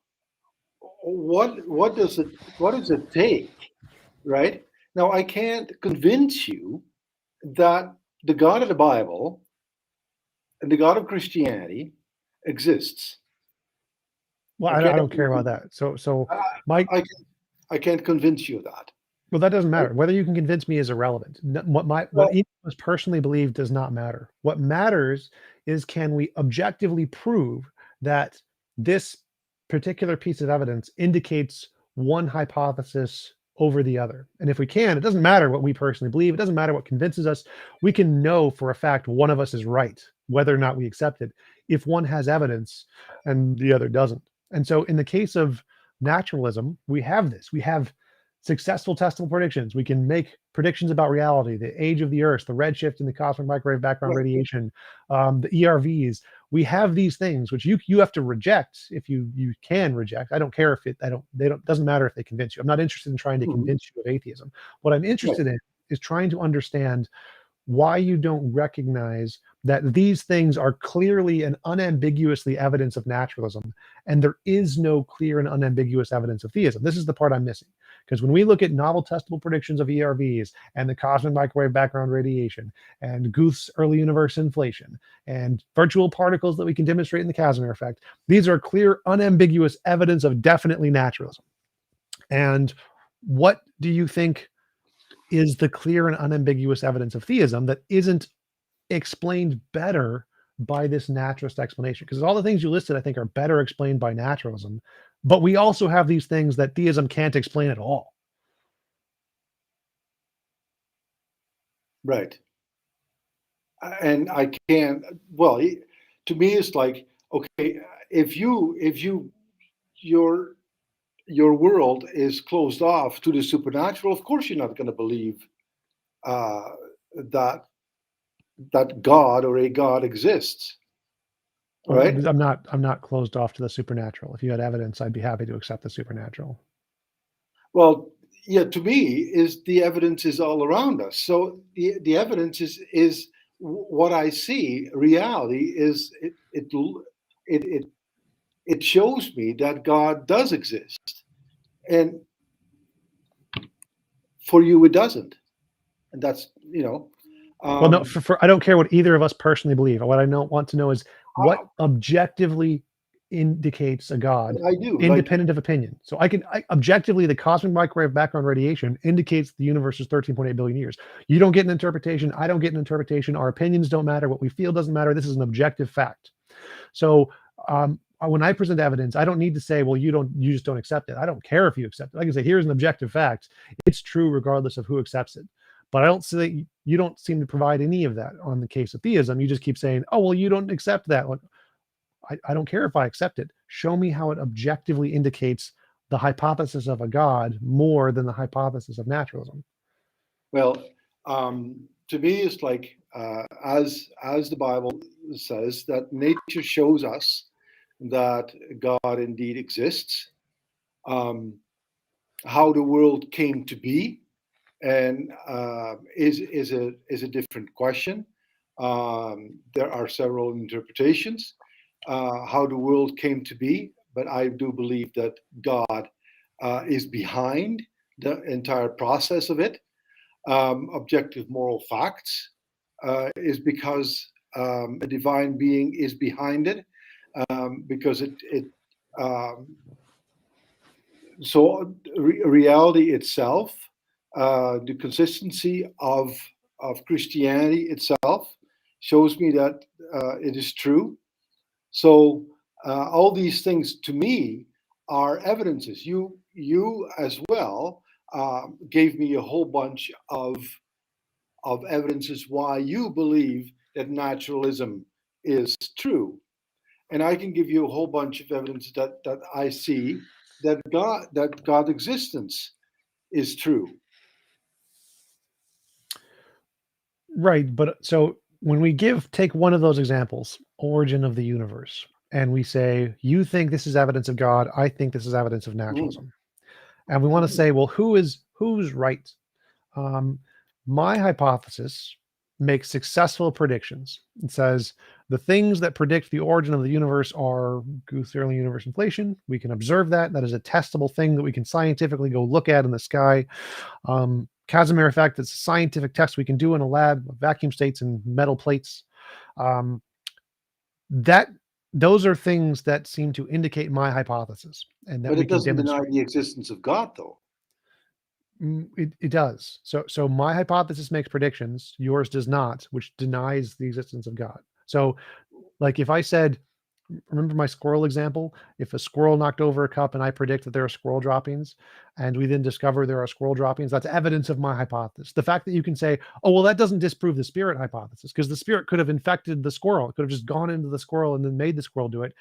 Speaker 2: what does it take, right? Now I can't convince you that the God of the Bible and the God of Christianity exists.
Speaker 1: Well,
Speaker 2: I
Speaker 1: I
Speaker 2: can't.
Speaker 1: don't care about that. So
Speaker 2: I,
Speaker 1: my
Speaker 2: I, I can't convince you of that.
Speaker 1: well, that doesn't
Speaker 2: Right?
Speaker 1: matter. Whether you can convince me is irrelevant. What
Speaker 2: Well,
Speaker 1: each of us personally believe does not matter. What matters is, can we objectively prove that this particular piece of evidence indicates one hypothesis over the other? And if we can, it doesn't matter what we personally believe. It doesn't matter what convinces us. We can know for a fact one of us is right, whether or not we accept it, if one has evidence and the other doesn't. And so in the case of naturalism, we have this. We have successful testable predictions. We can make predictions about reality, the age of the Earth, the redshift in the cosmic microwave background
Speaker 2: right.
Speaker 1: radiation, the ERVs. We have these things which you have to reject if you can reject. I don't care if they don't doesn't matter if they convince you. I'm not interested in trying to
Speaker 2: Mhm.
Speaker 1: convince you of atheism. What I'm
Speaker 2: Right.
Speaker 1: interested in is trying to understand why you don't recognize that these things are clearly and unambiguously evidence of naturalism, and there is no clear and unambiguous evidence of theism. This is the part I'm missing. Because when we look at novel testable predictions of ERVs and the cosmic microwave background radiation and Guth's early universe inflation and virtual particles that we can demonstrate in the Casimir effect, these are clear, unambiguous evidence of definitely naturalism. And what do you think is the clear and unambiguous evidence of theism that isn't explained better by this naturalist explanation? Because all the things you listed, I think, are better explained by naturalism. But we also have these things that theism can't explain at all.
Speaker 2: Right. And I can't. Well, to me, it's like, okay, if your your world is closed off to the supernatural, of course you're not going to believe uh, that God or a God exists,
Speaker 1: Well,
Speaker 2: right?
Speaker 1: I'm not closed off to the supernatural. If you had evidence, I'd be happy to accept the supernatural.
Speaker 2: Well, yeah, to me, is the evidence is all around us. So the evidence is what I see. Reality is it it shows me that God does exist, and for you it doesn't, and that's
Speaker 1: Well, no,
Speaker 2: um,
Speaker 1: I don't care what either of us personally believe. What I want to know is what
Speaker 2: I,
Speaker 1: objectively indicates a God,
Speaker 2: I do like.
Speaker 1: independent of opinion. So objectively, the cosmic microwave background radiation indicates the universe is 13.8 billion years. You don't get an interpretation. I don't get an interpretation. Our opinions don't matter. What we feel doesn't matter. This is an objective fact. So when I present evidence, I don't need to say, well, you just don't accept it. I don't care if you accept it. I can say, here's an objective fact. It's true regardless of who accepts it. But I don't say, you don't seem to provide any of that on the case of theism. You just keep saying, oh, well, you don't accept that. Like, I don't care if I accept it. Show me how it objectively indicates the hypothesis of a God more than the hypothesis of naturalism.
Speaker 2: Well, to me, it's like as the Bible says that nature shows us that God indeed exists. Um, how the world came to be and is a different question. There are several interpretations how the world came to be, but I do believe that God is behind the entire process of it. Objective moral facts is because a divine being is behind it, because it um, so reality itself, the consistency of Christianity itself shows me that it is true. So all these things to me are evidences. You as well gave me a whole bunch of evidences why you believe that naturalism is true, and I can give you a whole bunch of evidence that I see that God's existence is true.
Speaker 1: Right. But so when we take one of those examples, origin of the universe, and we say, you think this is evidence of God, I think this is evidence of
Speaker 2: Mm.
Speaker 1: naturalism. And we want to say, well, who's right? Um, my hypothesis makes successful predictions. It says the things that predict the origin of the universe are goose early universe inflation. We can observe that. That is a testable thing that we can scientifically go look at in the sky. Casimir effect, it's a scientific test we can do in a lab, vacuum states and metal plates. Um, that those are things that seem to indicate my hypothesis and that
Speaker 2: But
Speaker 1: we
Speaker 2: it
Speaker 1: can
Speaker 2: doesn't deny
Speaker 1: demonstrate.
Speaker 2: the existence of God, though.
Speaker 1: It does. So my hypothesis makes predictions, yours does not, which denies the existence of God. So like if I said, remember my squirrel example? If a squirrel knocked over a cup and I predict that there are squirrel droppings, and we then discover there are squirrel droppings, that's evidence of my hypothesis. The fact that you can say, oh, well, that doesn't disprove the spirit hypothesis, because the spirit could have infected the squirrel. It could have just gone into the squirrel and then made the squirrel do it.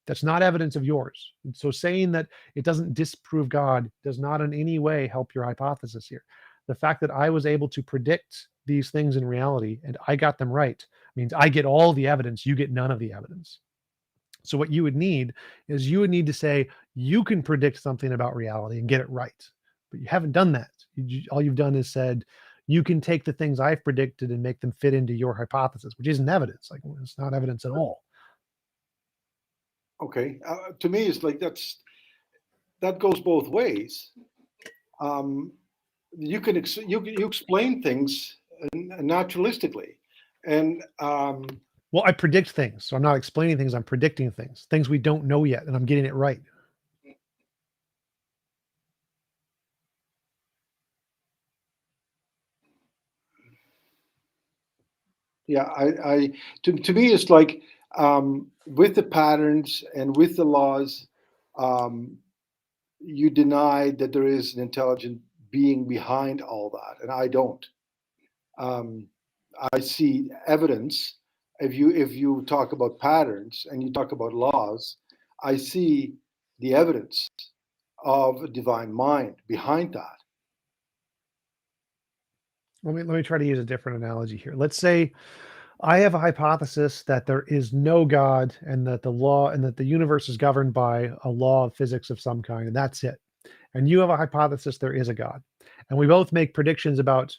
Speaker 1: That's not evidence of yours. So saying that it doesn't disprove God does not in any way help your hypothesis here. The fact that I was able to predict these things in reality and I got them right means I get all the evidence, you get none of the evidence. So what you would need is you would need to say you can predict something about reality and get it right. But you haven't done that. All you've done is said you can take the things I've predicted and make them fit into your hypothesis, which isn't evidence. Like it's not evidence at all.
Speaker 2: Okay, to me, it's like that goes both ways. Um, you can you explain things naturalistically, and
Speaker 1: Well, I predict things. So I'm not explaining things, I'm predicting things we don't know yet, and I'm getting it right.
Speaker 2: yeah, to me, it's like with the patterns and with the laws, um, you deny that there is an intelligent being behind all that, and I don't. Um, I see evidence. If you talk about patterns and you talk about laws, I see the evidence of a divine mind behind that.
Speaker 1: Let me try to use a different analogy here. Let's say I have a hypothesis that there is no God and that the universe is governed by a law of physics of some kind, and that's it. And you have a hypothesis there is a God. and we both make predictions about,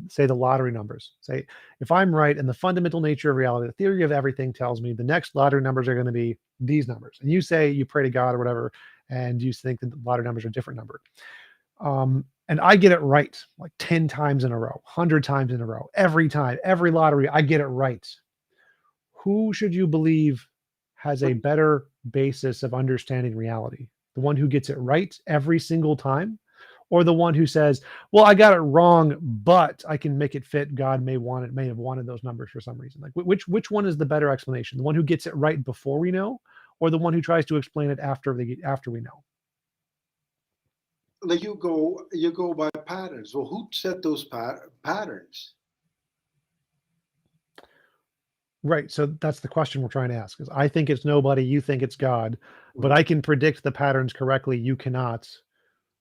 Speaker 1: say, the lottery numbers. Say, if I'm right and the fundamental nature of reality, the theory of everything tells me the next lottery numbers are going to be these numbers, and you say you pray to God or whatever, and you think that the lottery numbers are a different number, and I get it right like 10 times in a row, 100 times in a row, every time, every lottery, I get it right. Who should you believe has a better basis of understanding reality? The one who gets it right every single time, or the one who says, "Well, I got it wrong, but I can make it fit. God may have wanted those numbers for some reason." Like which one is the better explanation? The one who gets it right before we know, or the one who tries to explain it after we know?
Speaker 2: Like you go by patterns. Well, who set those patterns?
Speaker 1: Right. So that's the question we're trying to ask. Is I think it's nobody, you think it's God, but
Speaker 2: Mhm.
Speaker 1: I can predict the patterns correctly. You cannot.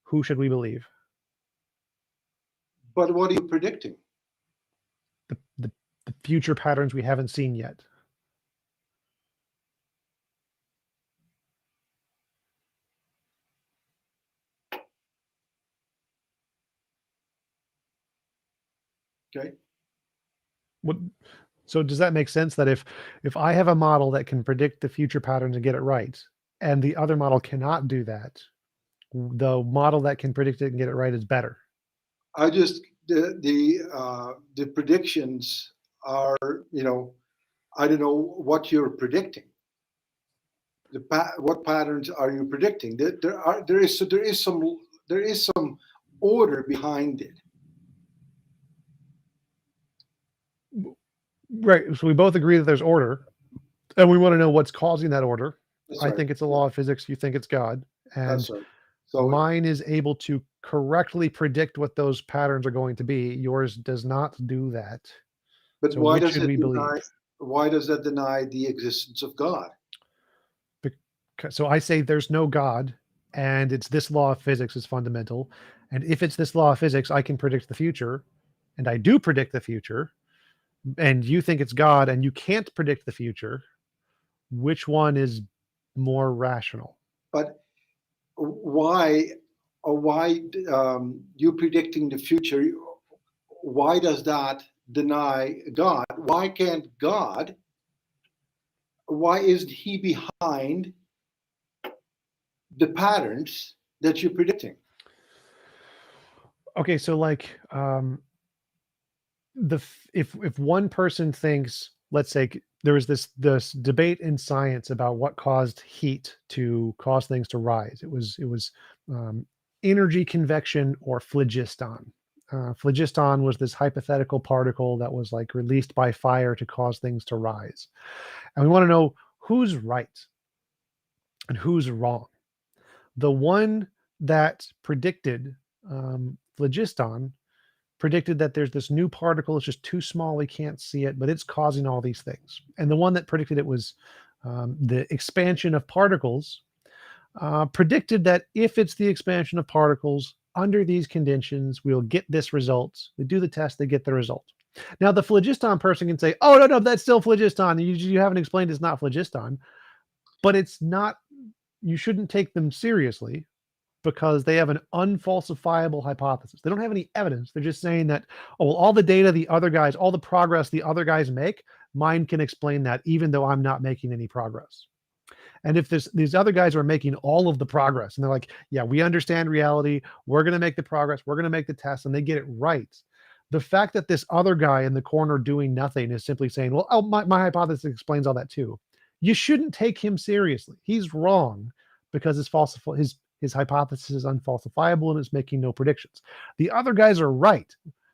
Speaker 1: Who should we believe?
Speaker 2: But what are you predicting?
Speaker 1: The, the, the future patterns we haven't seen yet.
Speaker 2: Okay.
Speaker 1: What, so does that make sense that if I have a model that can predict the future patterns and get it right, and the other model cannot do that, the model that can predict it and get it right is better?
Speaker 2: I just the predictions are, you know, I don't know what you're predicting. What patterns are you predicting? There is some order behind it.
Speaker 1: Right. So we both agree that there's order, and we want to know what's causing that order.
Speaker 2: That's
Speaker 1: I
Speaker 2: right.
Speaker 1: think it's a
Speaker 2: Yeah,
Speaker 1: law of physics. You think it's God.
Speaker 2: that's
Speaker 1: And
Speaker 2: right. So,
Speaker 1: mine is able to correctly predict what those patterns are going to be. Yours does not do that.
Speaker 2: but
Speaker 1: So which should we believe?
Speaker 2: why does that deny the existence of God?
Speaker 1: So I say there's no God, and it's this law of physics is fundamental. And if it's this law of physics, I can predict the future, and I do predict the future. And you think it's God, and you can't predict the future. Which one is more rational?
Speaker 2: But why, or why you predicting the future? Why does that deny God? Why can't God? Why isn't He behind the patterns that you're predicting?
Speaker 1: Okay, so like if one person thinks, let's say there was this debate in science about what caused heat to cause things to rise. It was um, energy convection or phlogiston. Phlogiston was this hypothetical particle that was like released by fire to cause things to rise, and we want to know who's right and who's wrong. The one that predicted phlogiston predicted that there's this new particle. It's just too small. We can't see it, but it's causing all these things. And the one that predicted it was the expansion of particles, predicted that if it's the expansion of particles under these conditions, we'll get this result. They do the test, they get the result. Now, the phlogiston person can say, oh, no, that's still phlogiston. You haven't explained it's not phlogiston, but it's not, you shouldn't take them seriously because they have an unfalsifiable hypothesis. They don't have any evidence. They're just saying that, oh, well, all the data the other guys, all the progress the other guys make, mine can explain that, even though I'm not making any progress. And if these other guys are making all of the progress and they're like, yeah, we understand reality, we're going to make the progress, we're going to make the test, and they get it right. The fact that this other guy in the corner doing nothing is simply saying, well, oh, my hypothesis explains all that too. You shouldn't take him seriously. He's wrong because his hypothesis is unfalsifiable and it's making no predictions. The other guys are right.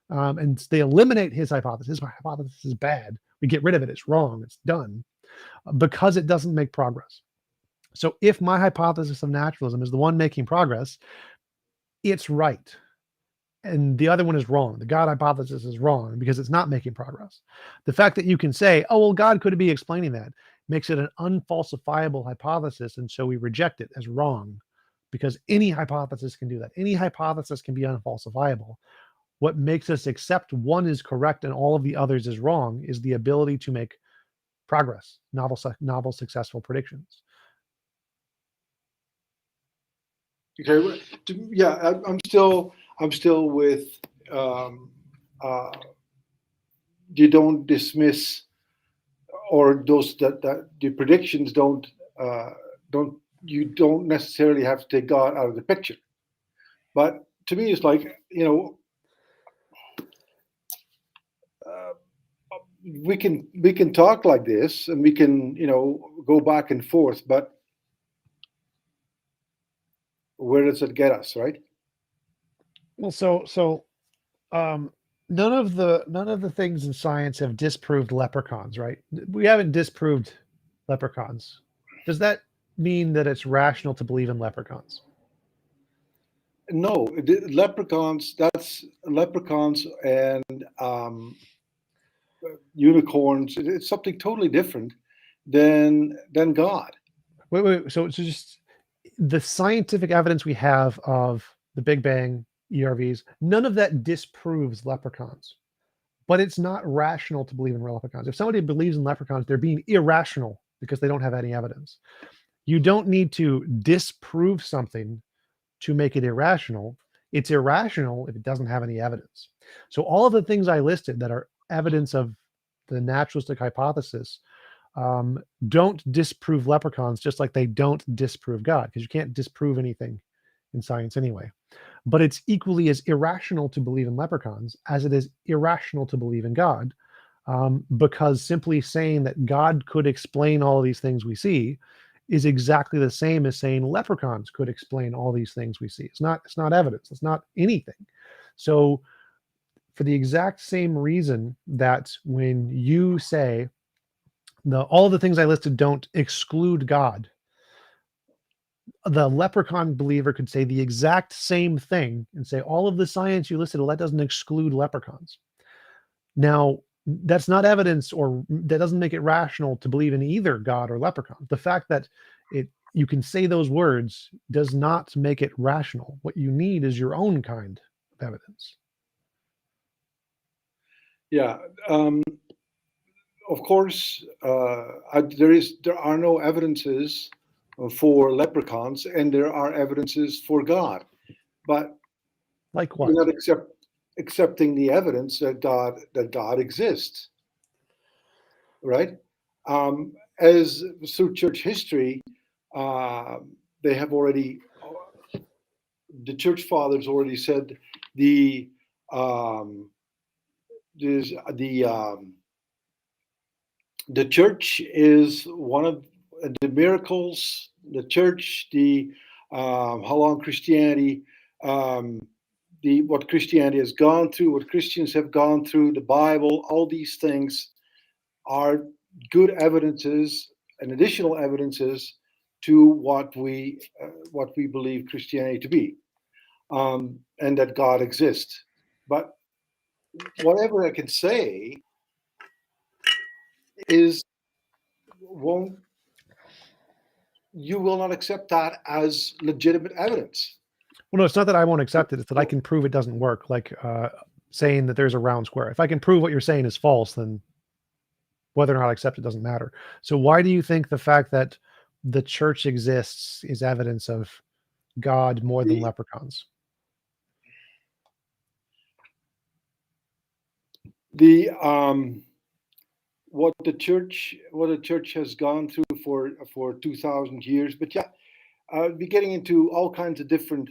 Speaker 1: And they eliminate his hypothesis. His hypothesis is bad. We get rid of it. It's wrong. It's done because it doesn't make progress. So if my hypothesis of naturalism is the one making progress, it's right. And the other one is wrong. The God hypothesis is wrong because it's not making progress. The fact that you can say, oh, well, God could be explaining that makes it an unfalsifiable hypothesis. And so we reject it as wrong because any hypothesis can do that. Any hypothesis can be unfalsifiable. What makes us accept one is correct and all of the others is wrong is the ability to make progress, novel successful predictions.
Speaker 2: Okay, yeah, I'm still with uh, you don't dismiss, or those that the predictions don't you don't necessarily have to take God out of the picture. But to me, it's like, uh, we can talk like this, and we can go back and forth, but where does it get us, right?
Speaker 1: Well, so um, none of the things in science have disproved leprechauns, right? We haven't disproved leprechauns. Does that mean that it's rational to believe in leprechauns?
Speaker 2: No, leprechauns. That's leprechauns and unicorns. It's something totally different than God.
Speaker 1: Wait. So just the scientific evidence we have of the Big Bang, ERVs, none of that disproves leprechauns. But it's not rational to believe in leprechauns. If somebody believes in leprechauns, they're being irrational because they don't have any evidence. You don't need to disprove something to make it irrational. It's irrational if it doesn't have any evidence. So all of the things I listed that are evidence of the naturalistic hypothesis don't disprove leprechauns, just like they don't disprove God, because you can't disprove anything in science anyway. But it's equally as irrational to believe in leprechauns as it is irrational to believe in God, because simply saying that God could explain all of these things we see is exactly the same as saying leprechauns could explain all these things we see. It's not evidence. It's not anything. So for the exact same reason that when you say all of the things I listed don't exclude God, the leprechaun believer could say the exact same thing and say all of the science you listed, well, that doesn't exclude leprechauns. Now, that's not evidence, or that doesn't make it rational to believe in either God or leprechaun. The fact that you can say those words does not make it rational. What you need is your own kind of evidence.
Speaker 2: Yeah. Of course, there are no evidences for leprechauns, and there are evidences for God, but
Speaker 1: Like
Speaker 2: we're
Speaker 1: what?
Speaker 2: not accepting the evidence that God exists, right? As through church history, uh, they have already the church fathers already said the um, there's the church is one of the miracles. The church, the how long Christianity, um, the what Christianity has gone through, what Christians have gone through, the Bible, all these things are good evidences and additional evidences to what we believe Christianity to be, and that God exists. But whatever I can say is won't you will not accept that as legitimate evidence.
Speaker 1: Well, no, it's not that I won't accept it. It's that I can prove it doesn't work. Like saying that there's a round square. If I can prove what you're saying is false, then whether or not I accept it doesn't matter. So why do you think the fact that the church exists is evidence of God more than
Speaker 2: The,
Speaker 1: leprechauns?
Speaker 2: the what the church has gone through for 2,000 years, but yeah, I'll be getting into all kinds of different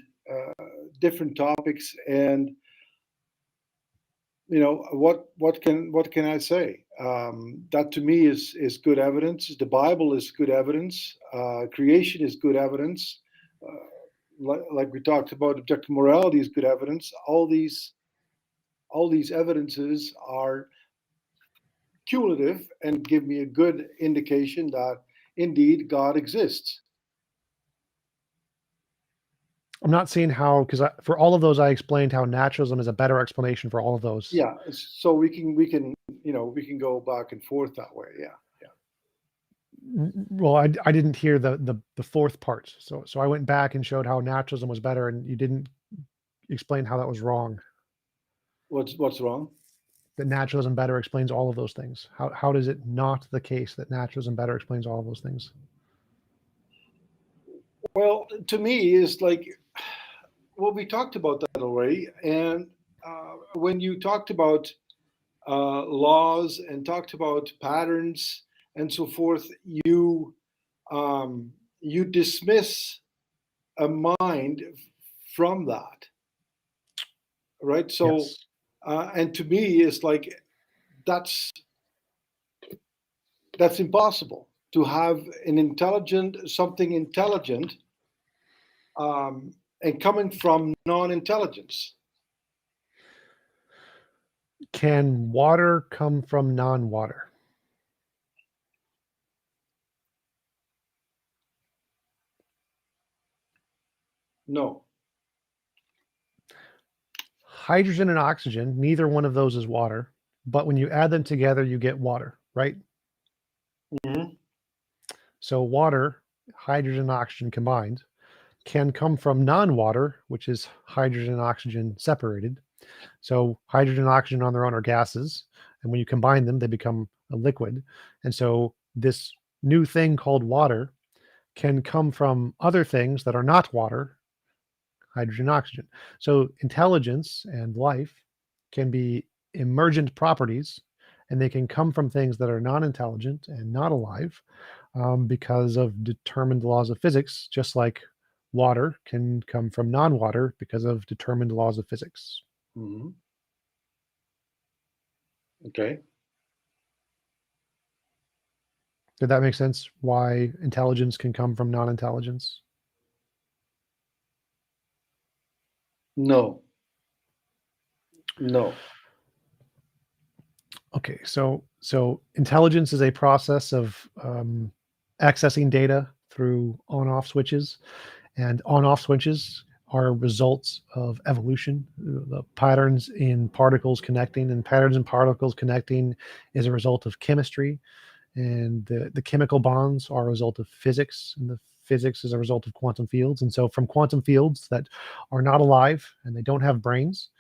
Speaker 2: topics, and what can I say? That to me is good evidence. The Bible is good evidence. Creation is good evidence. Like we talked about, objective morality is good evidence. All these evidences are cumulative and give me a good indication that indeed God exists.
Speaker 1: I'm not seeing how, because for all of those, I explained how naturalism is a better explanation for all of those.
Speaker 2: Yeah, so we can go back and forth that way. Yeah,
Speaker 1: Well, I didn't hear the fourth part, so I went back and showed how naturalism was better, and you didn't explain how that was wrong.
Speaker 2: what's wrong?
Speaker 1: That naturalism better explains all of those things. How is it not the case that naturalism better explains all of those things?
Speaker 2: Well, to me, is like well, we talked about that already. And when you talked about laws and talked about patterns and so forth, you dismiss a mind from that, right? So,
Speaker 1: Yes.
Speaker 2: and to me, it's like that's that's impossible to have an intelligent something intelligent and coming from non-intelligence.
Speaker 1: Can water come from non-water?
Speaker 2: No.
Speaker 1: Hydrogen and oxygen, neither one of those is water, but when you add them together, you get water, right?
Speaker 2: Mm-hmm.
Speaker 1: So water, hydrogen and oxygen combined, can come from non-water, which is hydrogen and oxygen separated. So hydrogen and oxygen on their own are gases, and when you combine them, they become a liquid. And so this new thing called water can come from other things that are not water, hydrogen, oxygen. So intelligence and life can be emergent properties, and they can come from things that are non-intelligent and not alive because of determined laws of physics, just like water can come from non-water because of determined laws of physics.
Speaker 2: Mm-hmm. Okay.
Speaker 1: Did that make sense? Why intelligence can come from non-intelligence?
Speaker 2: No. No.
Speaker 1: Okay, so intelligence is a process of accessing data through on-off switches, and on-off switches are results of evolution. The patterns in particles connecting, and patterns in particles connecting is a result of chemistry, and the chemical bonds are a result of physics, and the physics is a result of quantum fields. And so from quantum fields that are not alive and they don't have brains,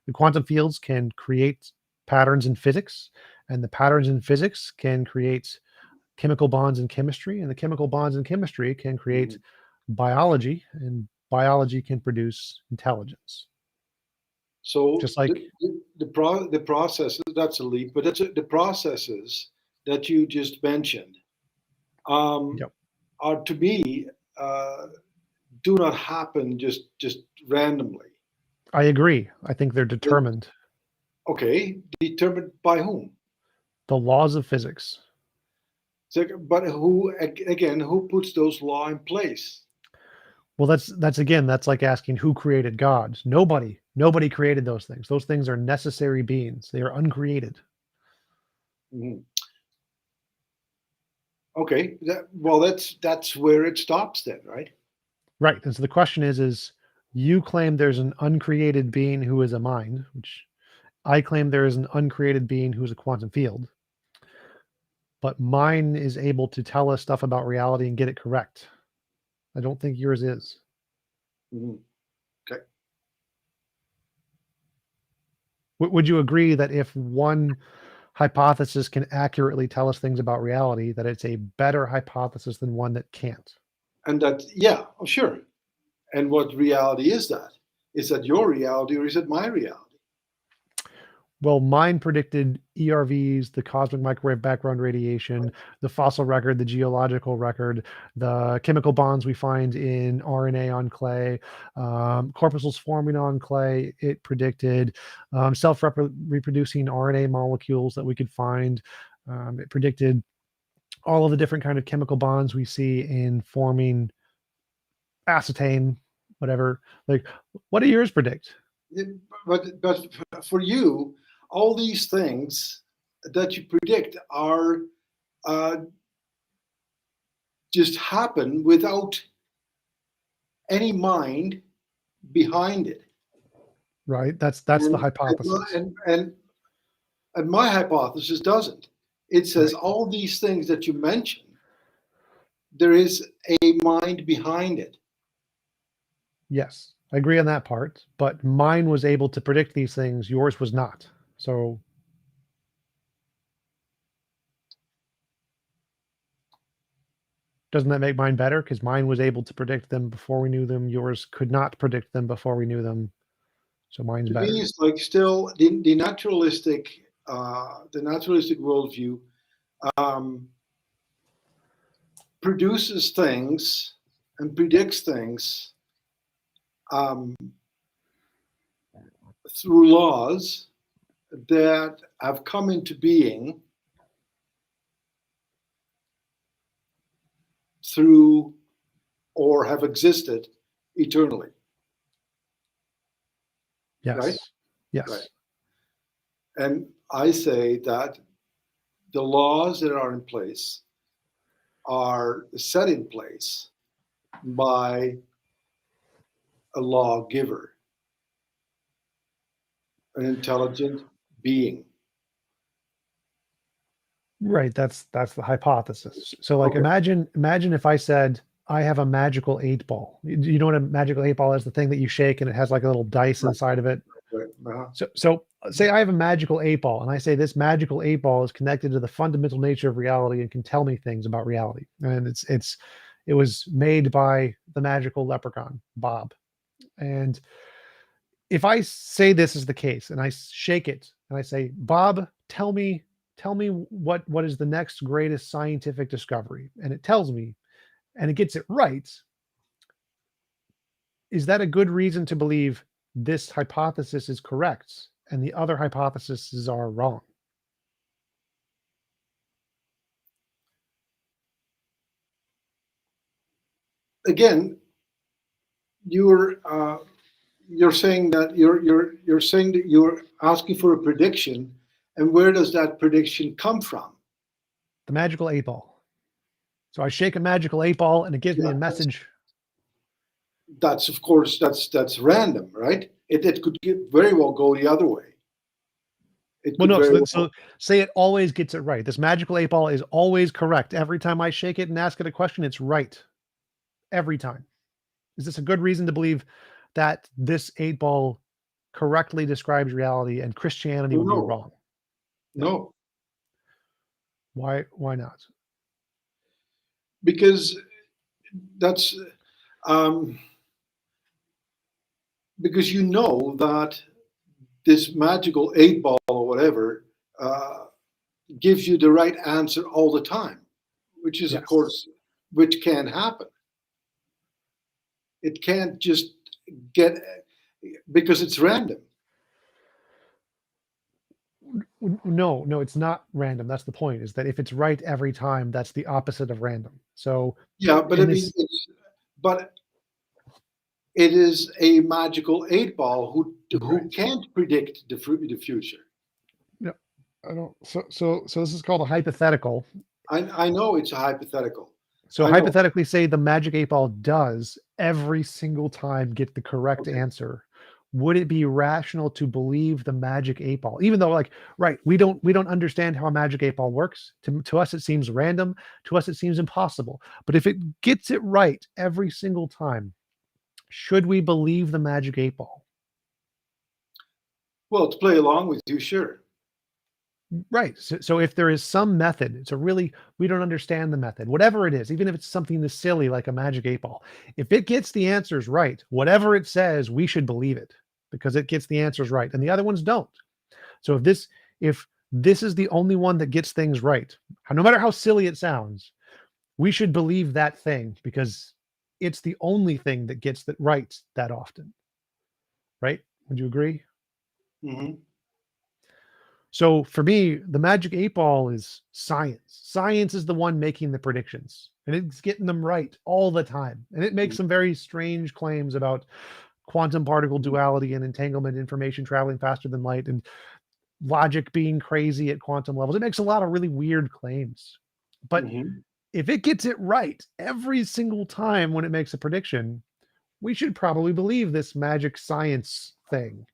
Speaker 1: the quantum fields can create patterns in physics, and the patterns in physics can create chemical bonds in chemistry, and the chemical bonds in chemistry can
Speaker 2: Mm-hmm.
Speaker 1: create biology, and biology can produce intelligence.
Speaker 2: So
Speaker 1: Just like,
Speaker 2: the process, that's a leap, but the processes that you just mentioned um,
Speaker 1: yep,
Speaker 2: are to me uh, do not happen just randomly.
Speaker 1: I agree. I think they're
Speaker 2: That,
Speaker 1: determined.
Speaker 2: okay, determined by whom?
Speaker 1: The laws of physics.
Speaker 2: So, but who again? Who puts those law in place?
Speaker 1: Well, that's again, that's like asking who created God. Nobody created those things. Those things are necessary beings. They are uncreated.
Speaker 2: Mhm. Okay, well, that's where it stops then, right?
Speaker 1: Right. And so the question is you claim there's an uncreated being who is a mind, which I claim there is an uncreated being who is a quantum field, but mine is able to tell us stuff about reality and get it correct. I don't think yours is.
Speaker 2: Mhm. Okay.
Speaker 1: Would you agree that if one hypothesis can accurately tell us things about reality, that it's a better hypothesis than one that can't?
Speaker 2: And that, yeah, oh, sure. And what reality is that? Is that your reality or is it my reality?
Speaker 1: Well, mine predicted ERVs, the cosmic microwave background radiation, the fossil record, the geological record, the chemical bonds we find in RNA on clay, corpuscles forming on clay. It predicted self-reproducing RNA molecules that we could find. It predicted all of the different kind of chemical bonds we see in forming acetane, whatever. Like, what do yours predict?
Speaker 2: But for you, all these things that you predict are uh, just happen without any mind behind it.
Speaker 1: Right? That's the
Speaker 2: And
Speaker 1: hypothesis.
Speaker 2: and my hypothesis doesn't. It says
Speaker 1: Right.
Speaker 2: all these things that you mentioned, there is a mind behind it.
Speaker 1: Yes, I agree on that part, but mine was able to predict these things, yours was not. So Doesn't that make mine better? Because mine was able to predict them before we knew them. Yours could not predict them before we knew them. So mine's
Speaker 2: To
Speaker 1: better.
Speaker 2: me, it's like still the naturalistic worldview um, produces things and predicts things um, through laws that have come into being through or have existed eternally.
Speaker 1: Yes.
Speaker 2: Right?
Speaker 1: Yes.
Speaker 2: Right. And I say that the laws that are in place are set in place by a lawgiver, an intelligent being.
Speaker 1: Right. That's the hypothesis. So like
Speaker 2: Okay.
Speaker 1: imagine if I said I have a magical 8-ball. You know what a magical 8-ball is? The thing that you shake and it has like a little dice
Speaker 2: Right.
Speaker 1: inside of it.
Speaker 2: Right. Uh-huh.
Speaker 1: So say I have a magical 8-ball and I say this magical 8-ball is connected to the fundamental nature of reality and can tell me things about reality. And it was made by the magical leprechaun, Bob. And if I say this is the case and I shake it and I say, Bob, tell me what is the next greatest scientific discovery, and it tells me and it gets it right, is that a good reason to believe this hypothesis is correct and the other hypotheses are wrong?
Speaker 2: Again, you're saying that you're saying that you're asking for a prediction, and where does that prediction come from?
Speaker 1: The magical 8-ball. So I shake a magical 8-ball and it gives me
Speaker 2: Yeah,
Speaker 1: a message.
Speaker 2: that's of course that's random, right? It could very well go the other way. It
Speaker 1: Well,
Speaker 2: could
Speaker 1: no,
Speaker 2: very
Speaker 1: so
Speaker 2: well.
Speaker 1: say it always gets it right. This magical 8-ball is always correct. Every time I shake it and ask it a question, it's right. Every time. Is this a good reason to believe that this 8-ball correctly describes reality and Christianity would be
Speaker 2: No,
Speaker 1: wrong?
Speaker 2: no,
Speaker 1: Why not?
Speaker 2: because that's um, because you know that this magical 8-ball or whatever gives you the right answer all the time, which is of
Speaker 1: Yes.
Speaker 2: course which can happen. It can't just get because it's random.
Speaker 1: No, it's not random. That's the point, is that if it's right every time, that's the opposite of random. So
Speaker 2: Yeah, but I
Speaker 1: in
Speaker 2: mean,
Speaker 1: this,
Speaker 2: but it is a magical 8-ball who
Speaker 1: right.
Speaker 2: can't predict the future.
Speaker 1: No, I don't. So this is called a hypothetical.
Speaker 2: I know it's a hypothetical.
Speaker 1: So
Speaker 2: I know.
Speaker 1: hypothetically, say the magic 8-ball does every single time get the correct
Speaker 2: Okay.
Speaker 1: answer. Would it be rational to believe the magic 8-ball, even though, like, right, we don't understand how a magic 8-ball works? To us, it seems random. To us, it seems impossible. But if it gets it right every single time, should we believe the magic 8-ball?
Speaker 2: Well, to play along with you, sure.
Speaker 1: Right. So if there is some method, it's a really, we don't understand the method, whatever it is, even if it's something this silly like a magic 8-ball, if it gets the answers right, whatever it says, we should believe it because it gets the answers right and the other ones don't. So if this is the only one that gets things right, no matter how silly it sounds, we should believe that thing because it's the only thing that gets that right that often. Right? Would you agree?
Speaker 2: Hmm.
Speaker 1: So for me, the magic 8-ball is science. Science is the one making the predictions and it's getting them right all the time. And it makes some very strange claims about quantum particle duality and entanglement, information traveling faster than light, and logic being crazy at quantum levels. It makes a lot of really weird claims. But
Speaker 2: Hmm.
Speaker 1: if it gets it right every single time when it makes a prediction, we should probably believe this magic science thing.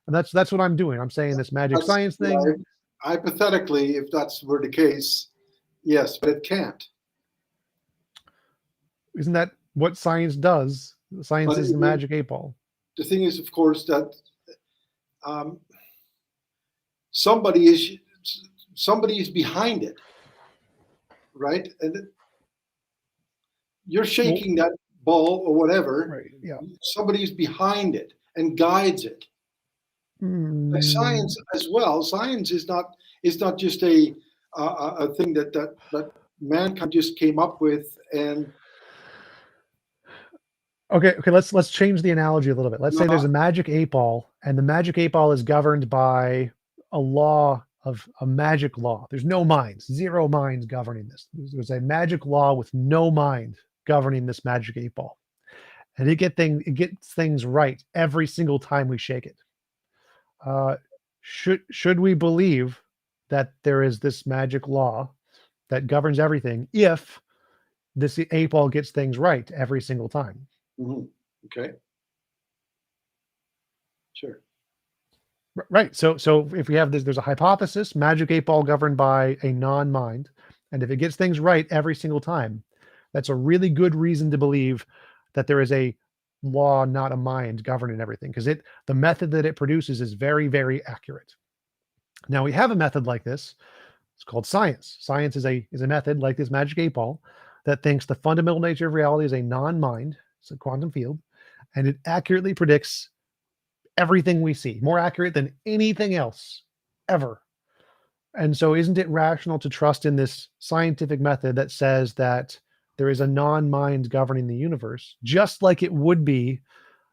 Speaker 1: And that's what I'm doing. I'm saying this magic
Speaker 2: That's
Speaker 1: science thing.
Speaker 2: right. Hypothetically, if that's were the case, yes, but it can't.
Speaker 1: Isn't that what science does? Science
Speaker 2: But
Speaker 1: is the magic 8-ball.
Speaker 2: the thing is, of course, that um, somebody is somebody is behind it, right? And you're shaking that ball or whatever.
Speaker 1: Right. Yeah.
Speaker 2: Somebody's behind it and guides it. Like science as well. Science is not just a thing that mankind just came up with and
Speaker 1: Okay, let's change the analogy a little bit. Let's say there's a magic 8 ball, and the magic 8 ball is governed by a law of a magic law. There's no minds, 0 minds governing this. There's a magic law with no mind governing this magic 8 ball, and it gets things right every single time we shake it. Should we believe that there is this magic law that governs everything if this 8 ball gets things right every single time?
Speaker 2: Mhm. Okay. Sure.
Speaker 1: Right. So if we have this, there's a hypothesis, magic 8 ball governed by a non-mind, and if it gets things right every single time, that's a really good reason to believe that there is a law, not a mind, governing everything, because the method that it produces is very, very accurate. Now we have a method like this. It's called science. Science is a method like this magic 8 ball that thinks the fundamental nature of reality is a non-mind, it's a quantum field, and it accurately predicts everything we see, more accurate than anything else ever. And so, isn't it rational to trust in this scientific method that says that there is a non mind governing the universe, just like it would be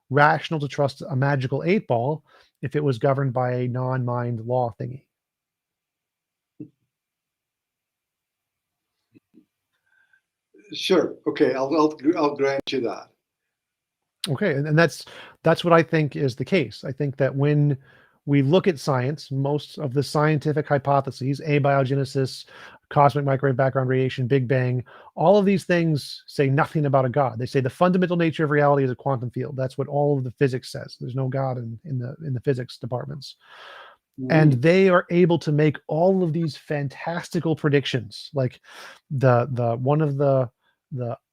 Speaker 1: rational to trust a magical 8 ball if it was governed by a non mind law thingy?
Speaker 2: Sure. Okay. I'll grant you that.
Speaker 1: Okay, and that's what I think is the case. I think that when we look at science, most of the scientific hypotheses, abiogenesis, cosmic microwave background radiation, Big Bang, all of these things say nothing about a God. They say the fundamental nature of reality is a quantum field. That's what all of the physics says. There's no God in the physics departments. And
Speaker 2: Mhm.
Speaker 1: they are able to make all of these fantastical predictions. Like the one of the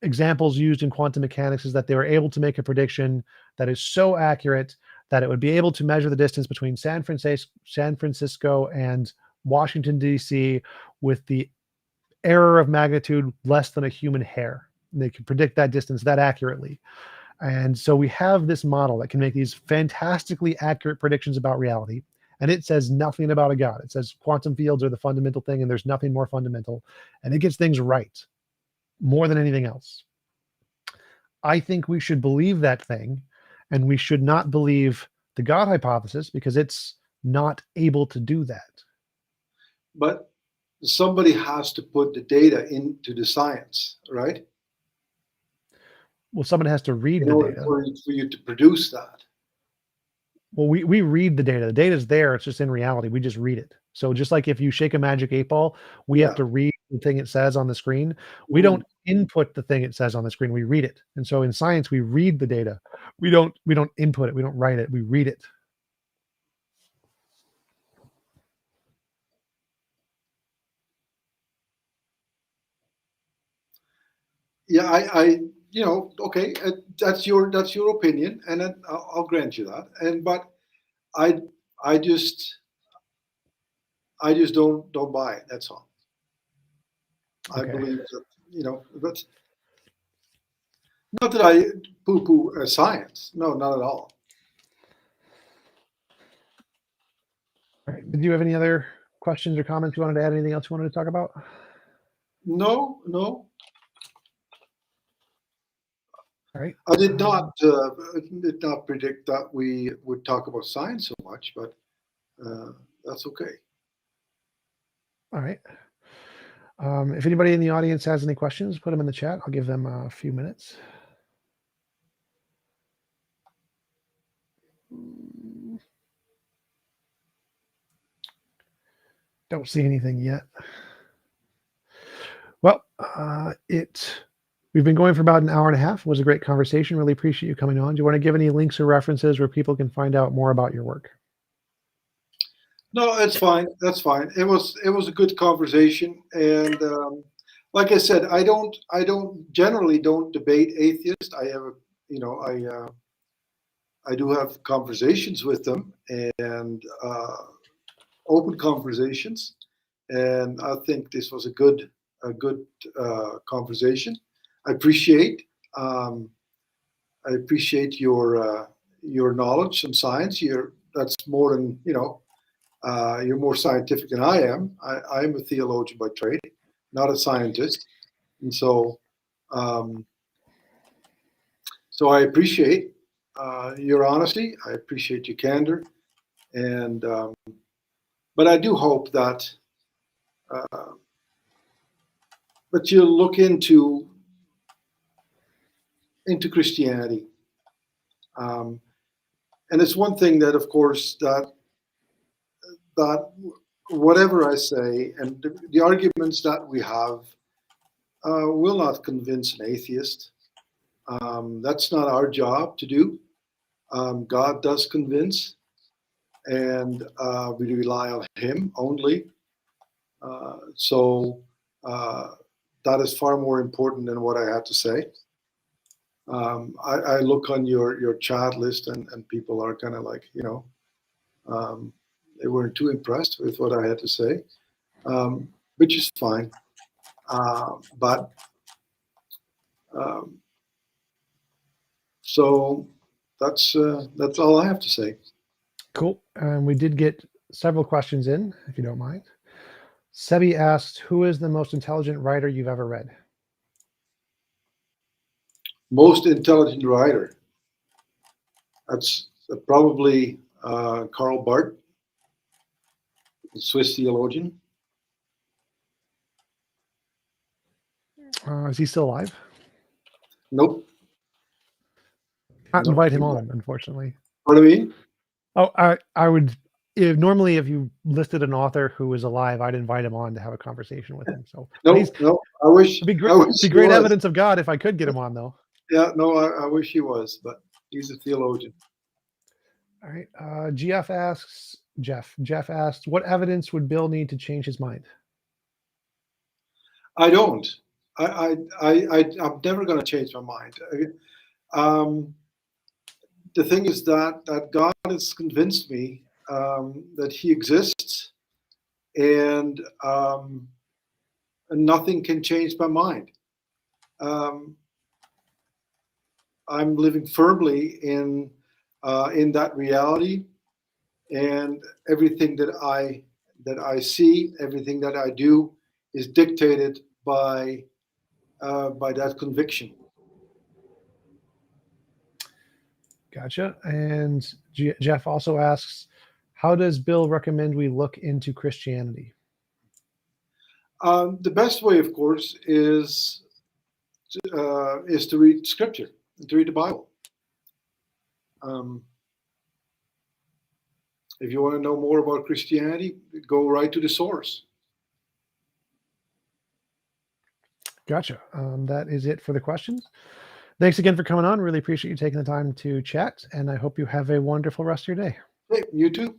Speaker 1: examples used in quantum mechanics is that they were able to make a prediction that is so accurate that it would be able to measure the distance between San Francisco and Washington D.C. with the error of magnitude less than a human hair. They can predict that distance that accurately. And so we have this model that can make these fantastically accurate predictions about reality. And it says nothing about a God. It says quantum fields are the fundamental thing, and there's nothing more fundamental. And it gets things right more than anything else. I think we should believe that thing, and we should not believe the God hypothesis because it's not able to do that.
Speaker 2: But somebody has to put the data into the science, right?
Speaker 1: Well, someone has to read
Speaker 2: In
Speaker 1: the
Speaker 2: order
Speaker 1: data.
Speaker 2: for you to produce that.
Speaker 1: Well, we read the data. The data is there. It's just in reality. We just read it. So just like if you shake a magic 8 ball, we have
Speaker 2: Yeah.
Speaker 1: to read the thing it says on the screen. We
Speaker 2: Mhm.
Speaker 1: don't input the thing it says on the screen. We read it. And so in science, we read the data. We don't input it. We don't write it. We read it.
Speaker 2: Yeah, okay, that's your opinion, and I'll grant you that. But I I just don't buy it. That's all. I
Speaker 1: Okay.
Speaker 2: believe that but not that I poo-poo science. No, not at all.
Speaker 1: All right. Did you have any other questions or comments you wanted to add? Anything else you wanted to talk about?
Speaker 2: No, no,
Speaker 1: All right.
Speaker 2: I did not predict that we would talk about science so much, but uh, that's okay.
Speaker 1: All right. If anybody in the audience has any questions, put them in the chat. I'll give them a few minutes. Don't see anything yet. Well, we've been going for about an hour and a half. It was a great conversation. Really appreciate you coming on. Do you want to give any links or references where people can find out more about your work?
Speaker 2: No, it's fine. That's fine. It was a good conversation, and like I said, I don't generally don't debate atheists. I have a you know I do have conversations with them and open conversations, and I think this was a good conversation. I appreciate your knowledge and science. That's more than you're more scientific than I am. I am a theologian by trade, not a scientist, and so I appreciate your honesty. I appreciate your candor, and but I do hope that you'll look into Christianity. And it's one thing that, of course, that whatever I say and the arguments that we have will not convince an atheist. That's not our job to do. God does convince, and we rely on Him only. So that is far more important than what I have to say. I look on your chat list, and people are kind of like, they weren't too impressed with what I had to say, which is fine. But so that's all I have to say.
Speaker 1: Cool. We did get several questions in, if you don't mind. Sebi asked, who is the most intelligent writer you've ever read?
Speaker 2: Most intelligent writer? That's probably Karl Barth, the Swiss theologian.
Speaker 1: Is he still alive?
Speaker 2: Nope.
Speaker 1: Not invite him on, unfortunately.
Speaker 2: What do you mean?
Speaker 1: Oh, I would. Normally, if you listed an author who was alive, I'd invite him on to have a conversation with him. So
Speaker 2: no, I wish.
Speaker 1: It'd be great evidence of God if I could get him on, though.
Speaker 2: Yeah, no, I wish he was, but he's a theologian.
Speaker 1: All right. Jeff asks, what evidence would Bill need to change his mind?
Speaker 2: I don't. I'm never going to change my mind. The thing is that God has convinced me that He exists, and nothing can change my mind. I'm living firmly in that reality, and everything that I see, everything that I do, is dictated by that conviction.
Speaker 1: Gotcha. And Jeff also asks, how does Bill recommend we look into Christianity?
Speaker 2: The best way, of course, is to read Scripture, to read the Bible. If you want to know more about Christianity, go right to the source.
Speaker 1: Gotcha. That is it for the questions. Thanks again for coming on. Really appreciate you taking the time to chat, and I hope you have a wonderful rest of your day.
Speaker 2: Hey, you too.